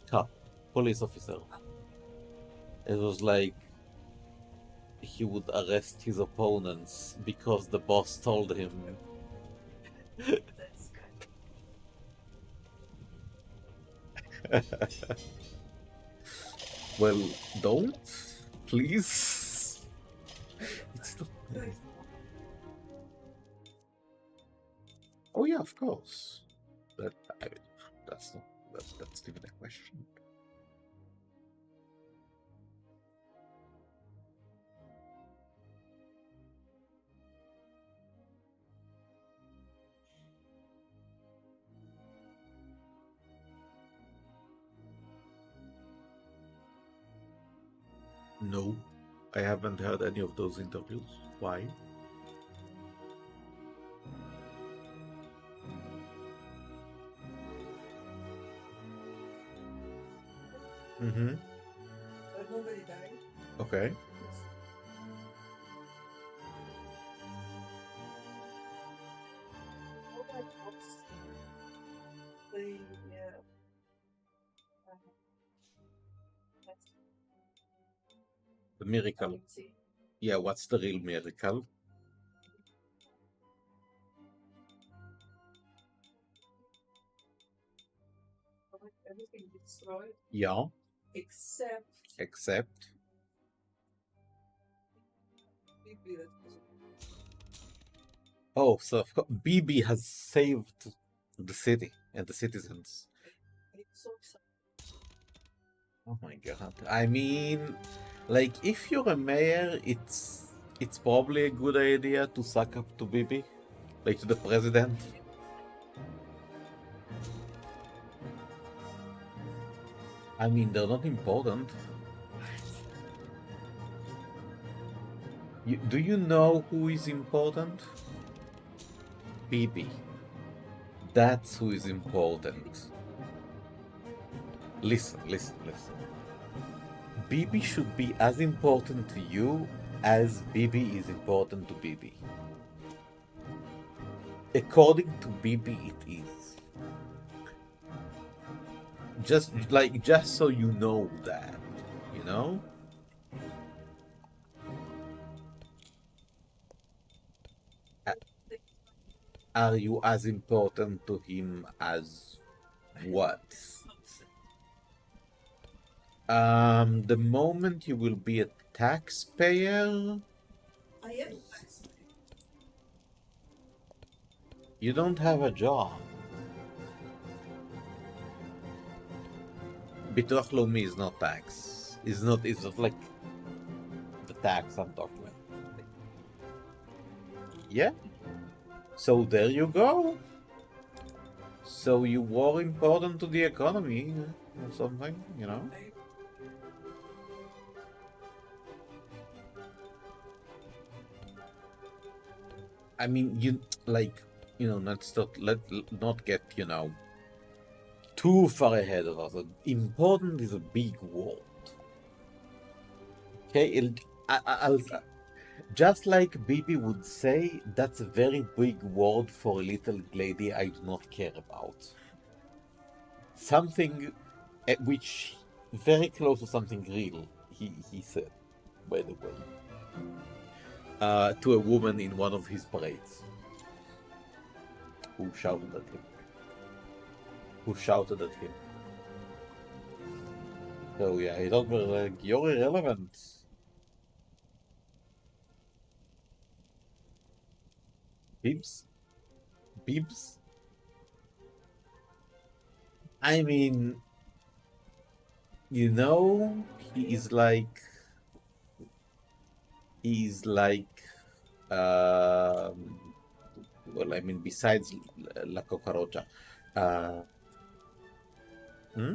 Cop, police officer. It was like he would arrest his opponents because the boss told him. Well, don't, please. It's not. Oh yeah, of course. That I, that's not that's even a question. No, I haven't heard any of those interviews. Why? Mm-hmm. But nobody died. Okay. Nobody else. The that's The miracle. see. Yeah, what's the real miracle? Everything destroyed Yeah, except except. maybe that Oh, so of course, BB has saved the city and the citizens. so excited. Oh my god. I mean, like, if you're a mayor, it's probably a good idea to suck up to Bibi, like to the president. I mean, they're not important. Do you know who is important? Bibi. That's who is important. Listen, listen, listen. Bibi should be as important to you as Bibi is important to Bibi. According to Bibi, it is. Just so you know that, you know? Are you as important to him as what? The moment you will be a taxpayer, I am taxpayer. you don't have a job. Bitrach Leumi is not tax. It's not like the tax I'm talking about. Yeah. So there you go. So you were important to the economy or something, you know? I mean, not get, too far ahead of us. Important is a big word. Okay, I'll just like Bibi would say, that's a very big word for a little lady I do not care about. Something which very close to something real, he said, by the way, to a woman in one of his parades who shouted at him. So yeah, he told me, like, you're irrelevant. Bibs? Bibs? I mean, he is like, um, well, I mean, besides La Cucaracha, uh, hmm?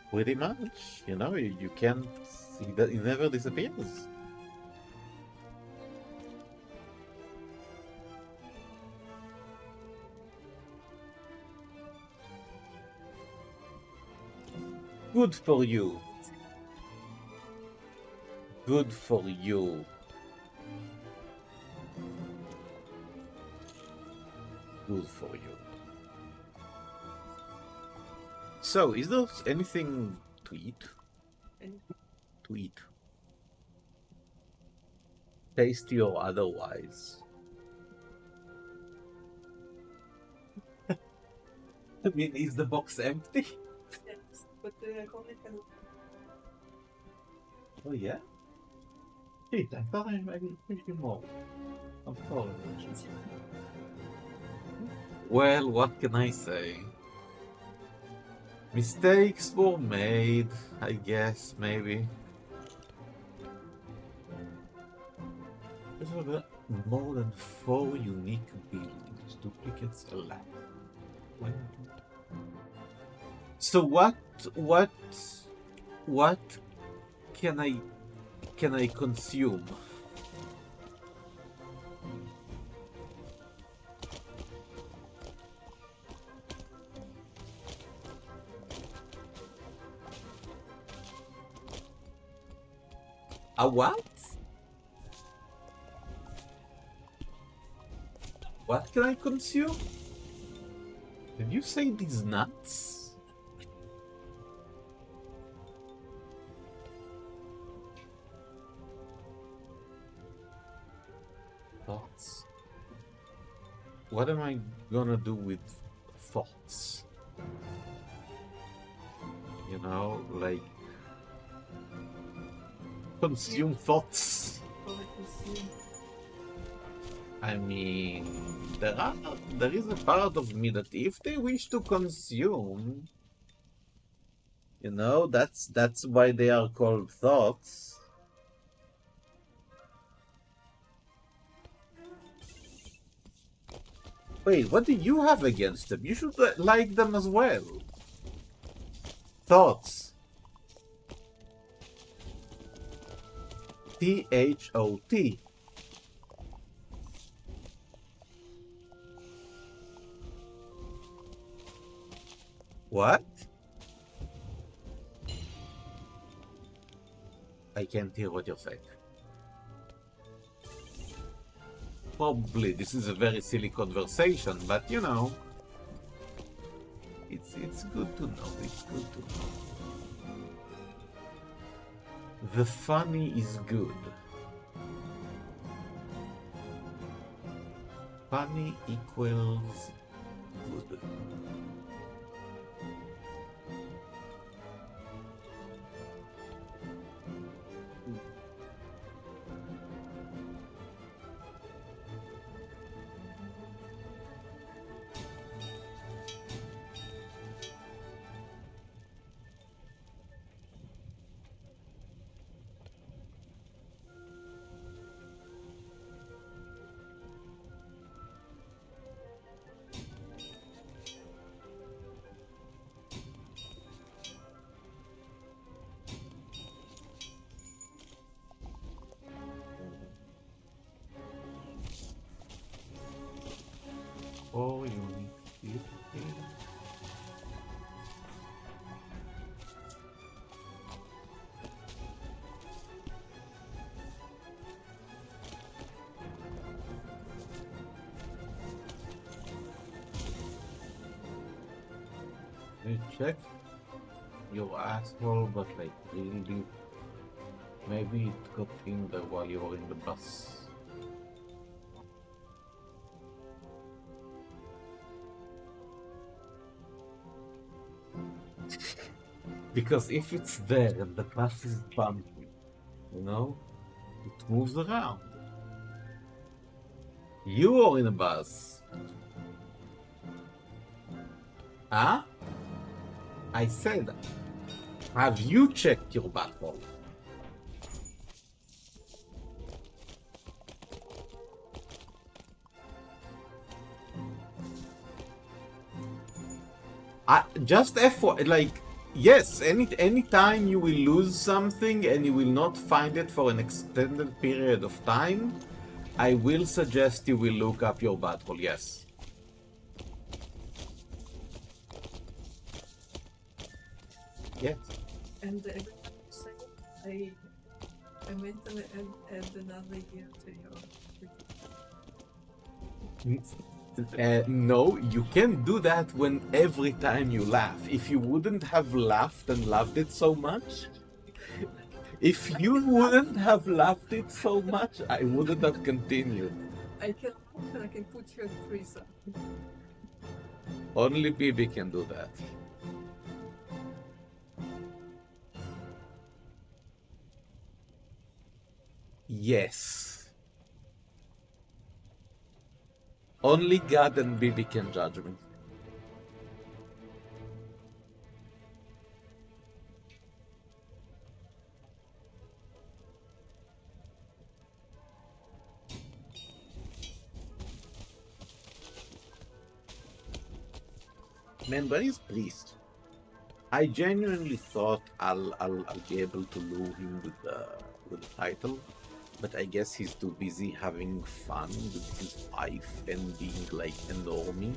Pretty much, you can't see that it never disappears. Good for you. Good for you. Good for you. So, is there anything to eat? To eat? Tasty or otherwise? I mean, is the box empty? Yes, but I only can. Oh, yeah? Shit, I thought I would more. I'm sorry. Well, what can I say? Mistakes were made, I guess, maybe. There were more than 4 unique buildings, duplicates allowed. So what can I consume? A what? What can I consume? Did you say these nuts? Thoughts? What am I gonna do with thoughts? Like consume thoughts. I mean, there is a part of me that if they wish to consume, you know, that's why they are called thoughts. Wait, what do you have against them? You should like them as well. Thoughts. Thot. What? I can't hear what you're saying. Probably this is a very silly conversation, but you know, it's good to know. It's good to know. The funny is good. Funny equals good. Oh, you check your asshole, but like really, maybe it got in there while you were in the bus. Because if it's there and the bus is bumpy, you know, it moves around. You are in a bus. Huh? I said, have you checked your butthole? Just FYI, like, yes, any time you will lose something and you will not find it for an extended period of time, I will suggest you will look up your butthole, yes. Yes. And every time you say it, I mentally add another year to your. No, you can do that when every time you laugh. If you wouldn't have laughed and loved it so much, if you wouldn't have laughed it so much, I wouldn't have continued. I can laugh and I can put you in freezer. Only Bibi can do that. Yes. Only God and Bibi can judge me. Man, but he's pleased. I genuinely thought I'll be able to lure him with the title, but I guess he's too busy having fun with his wife and being like a normie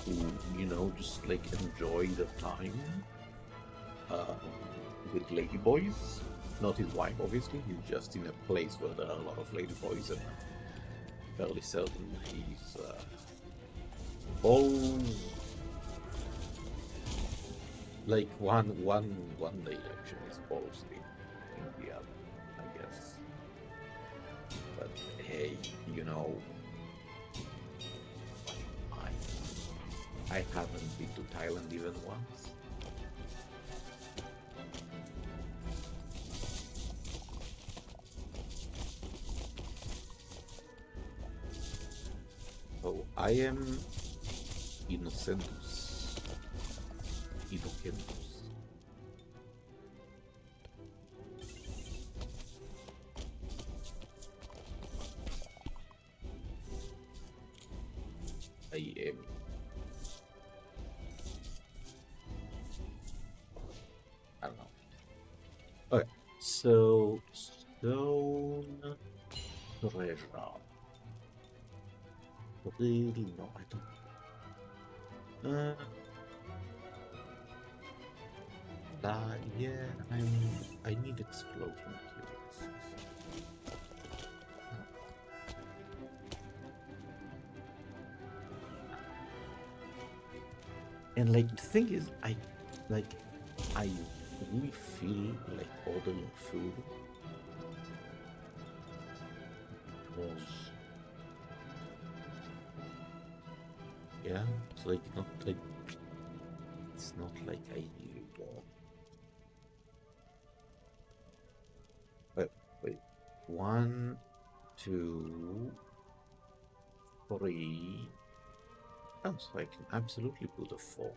who, you know, just like enjoy the time with ladyboys. Not his wife, obviously. He's just in a place where there are a lot of ladyboys, and I'm fairly certain he's all. Like one direction is balls in the other, I guess. But hey, you know, I haven't been to Thailand even once. So I am innocentus. Innocentus. I am. I don't know. Okay, so stone treasure. Really? No, I don't. Yeah, I need explosion cubes. And like the thing is, I really feel like ordering food because yeah, it's not like I really want. Wait, 1, 2, 3. Oh, so I can absolutely put a 4.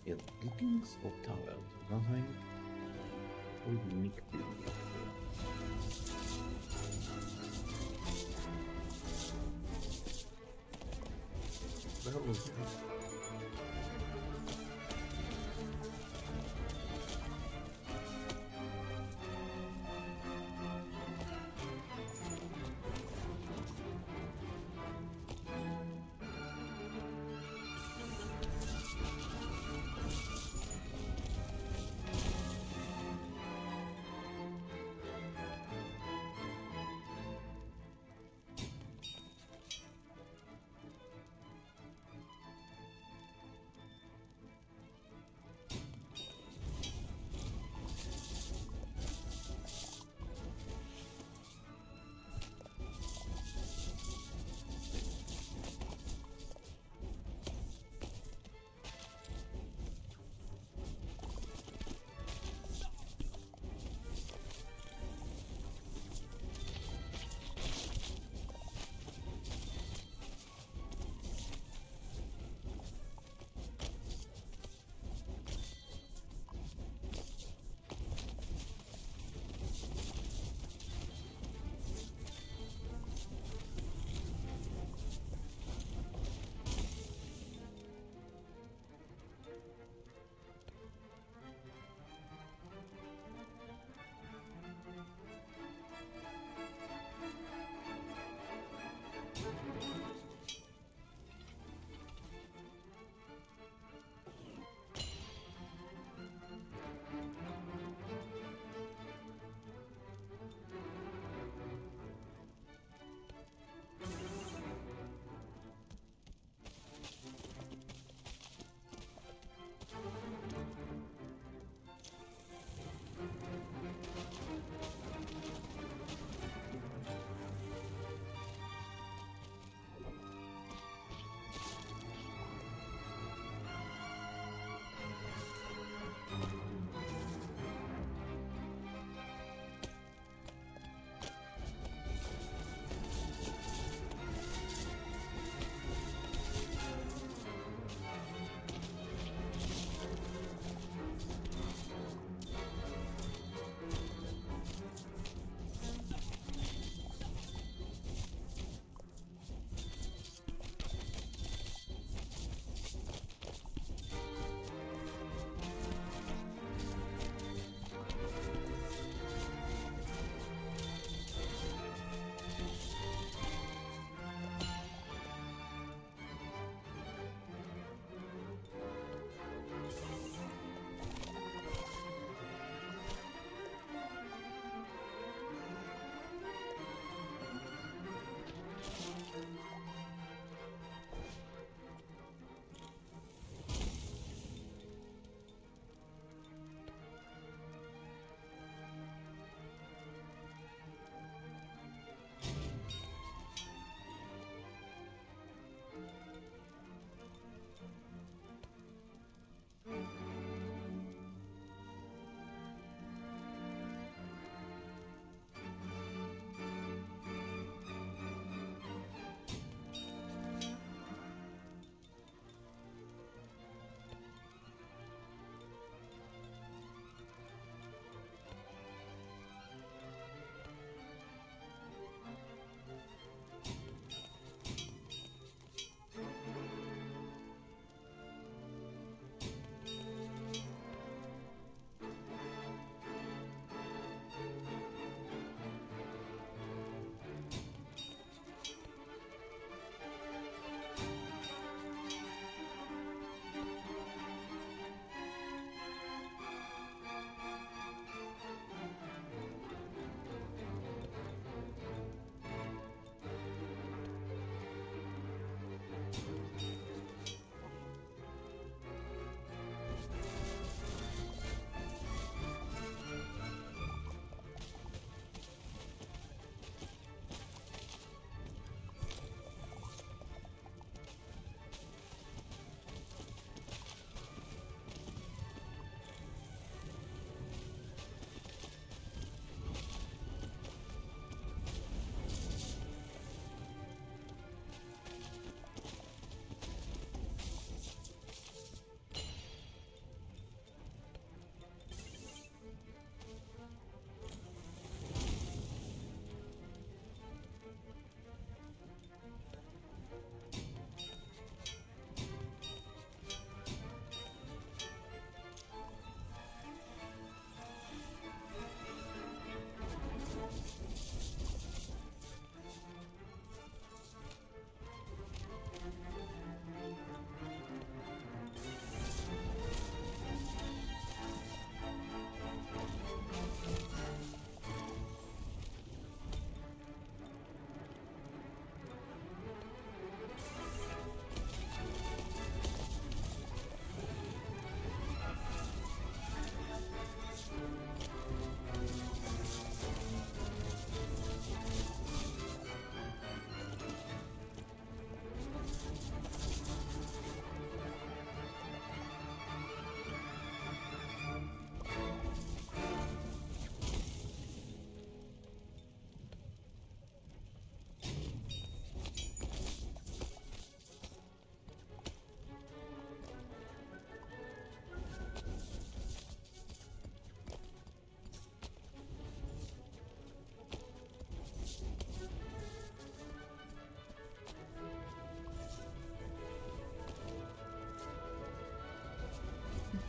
Yeah, bookings or towels? Nothing. What do we need to do? The hell was that?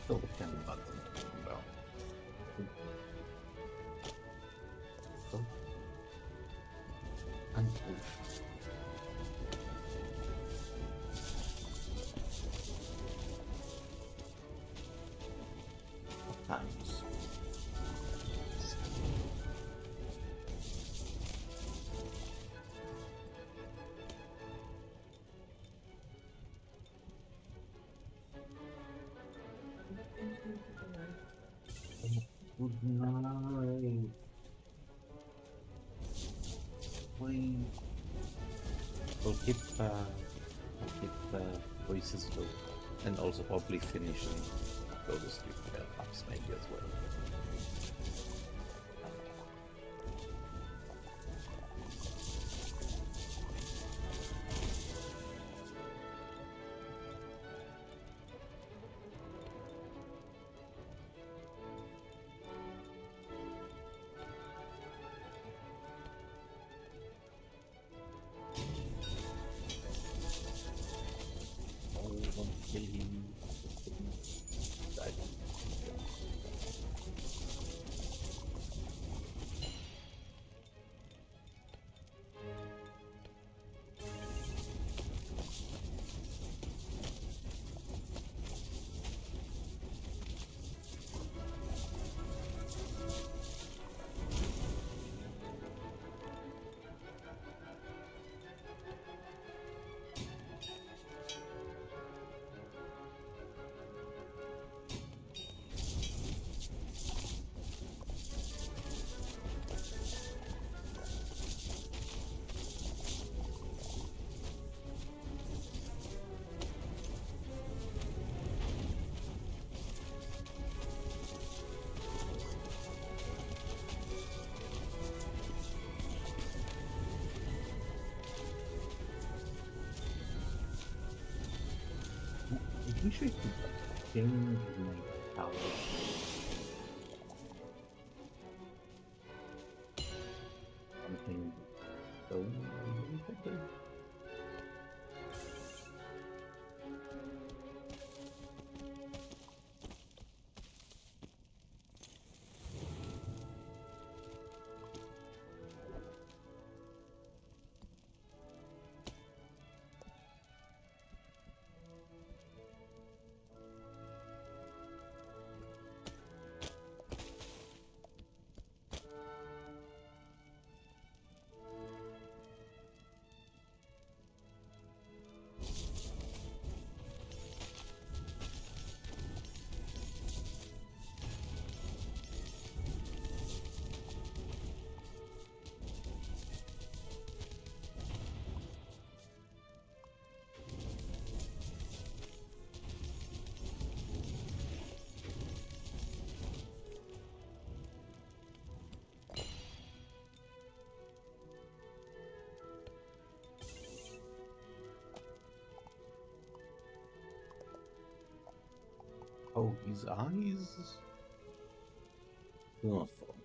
still can button. Well. So. And times. Good night. Please. We'll keep voices low, and also probably finish and go to sleep. Perhaps maybe as well. Kill him. Die. We should change my power. Something so oh, his eyes. Awful.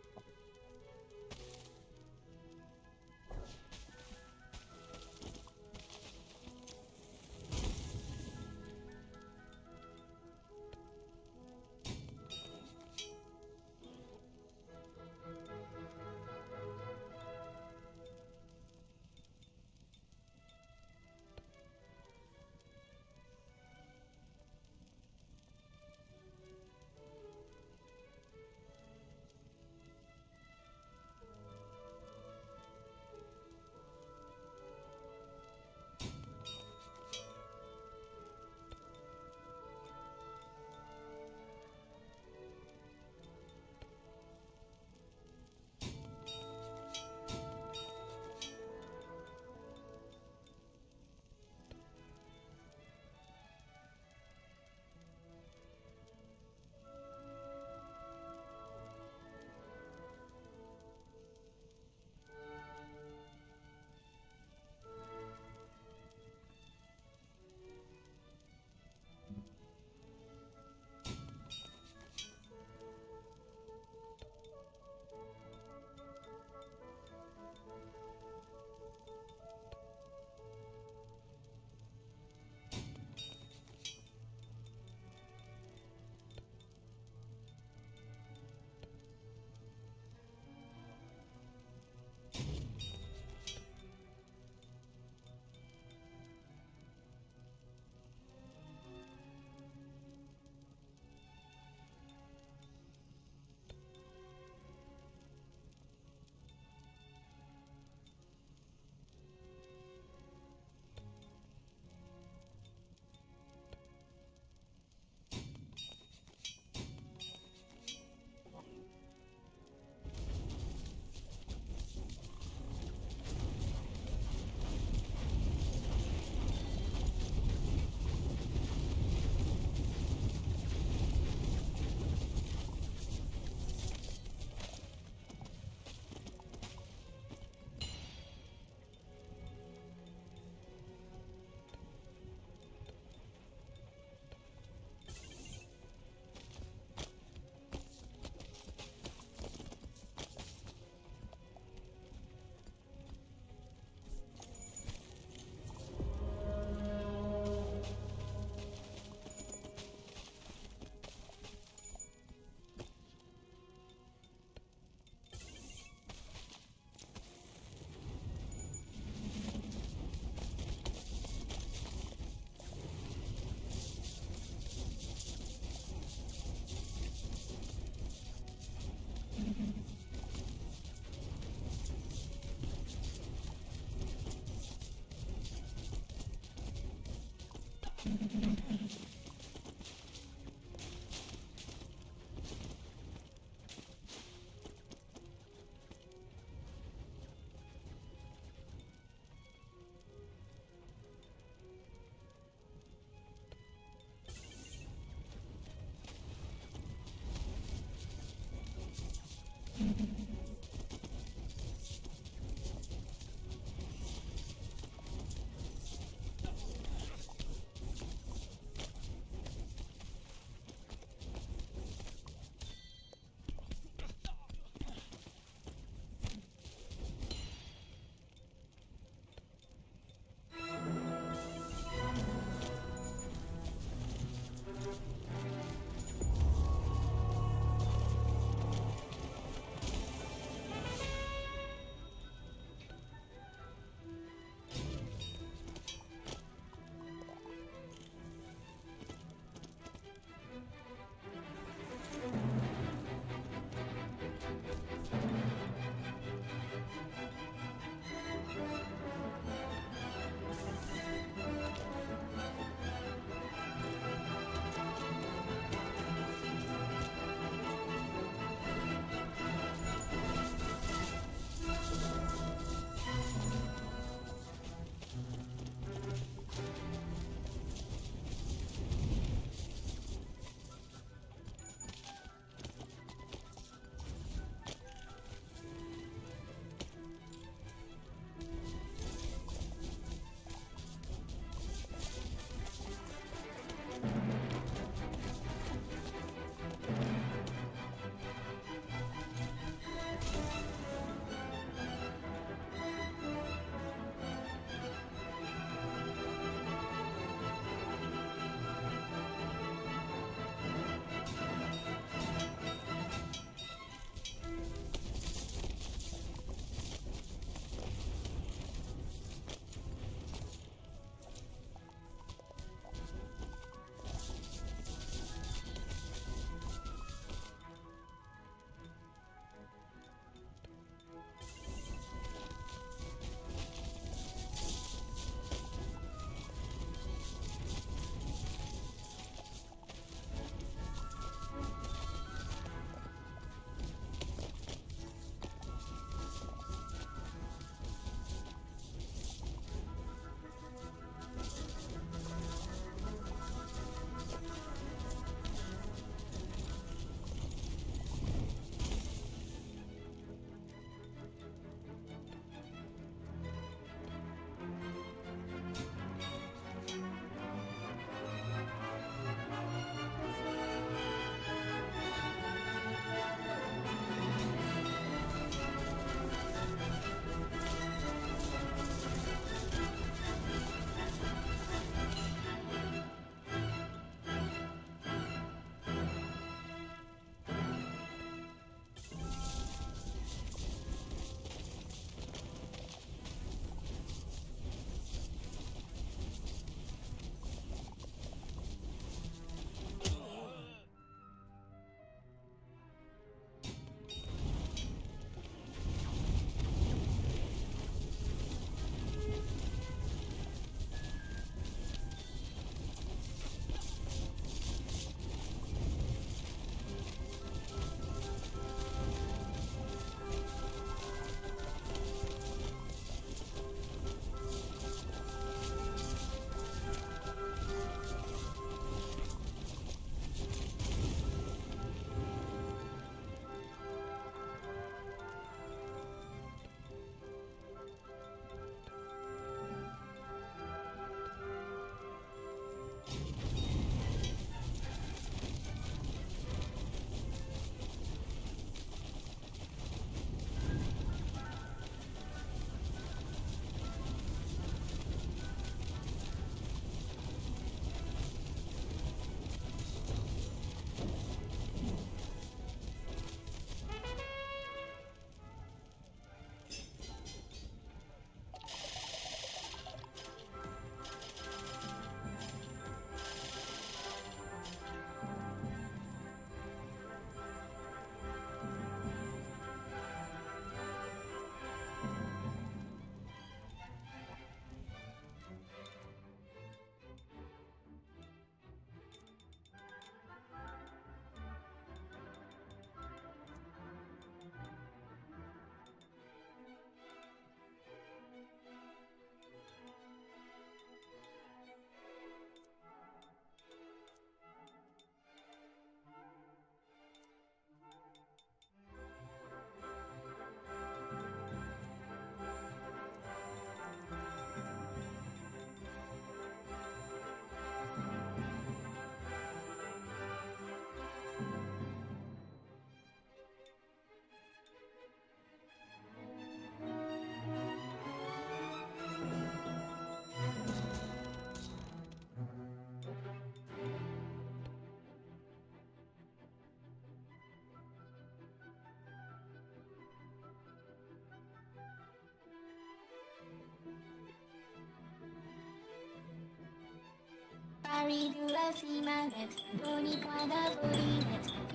Paris de la Simanette, Bonnie point d'abonnet,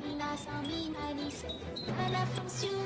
Pina sans mi 97, à la fonction.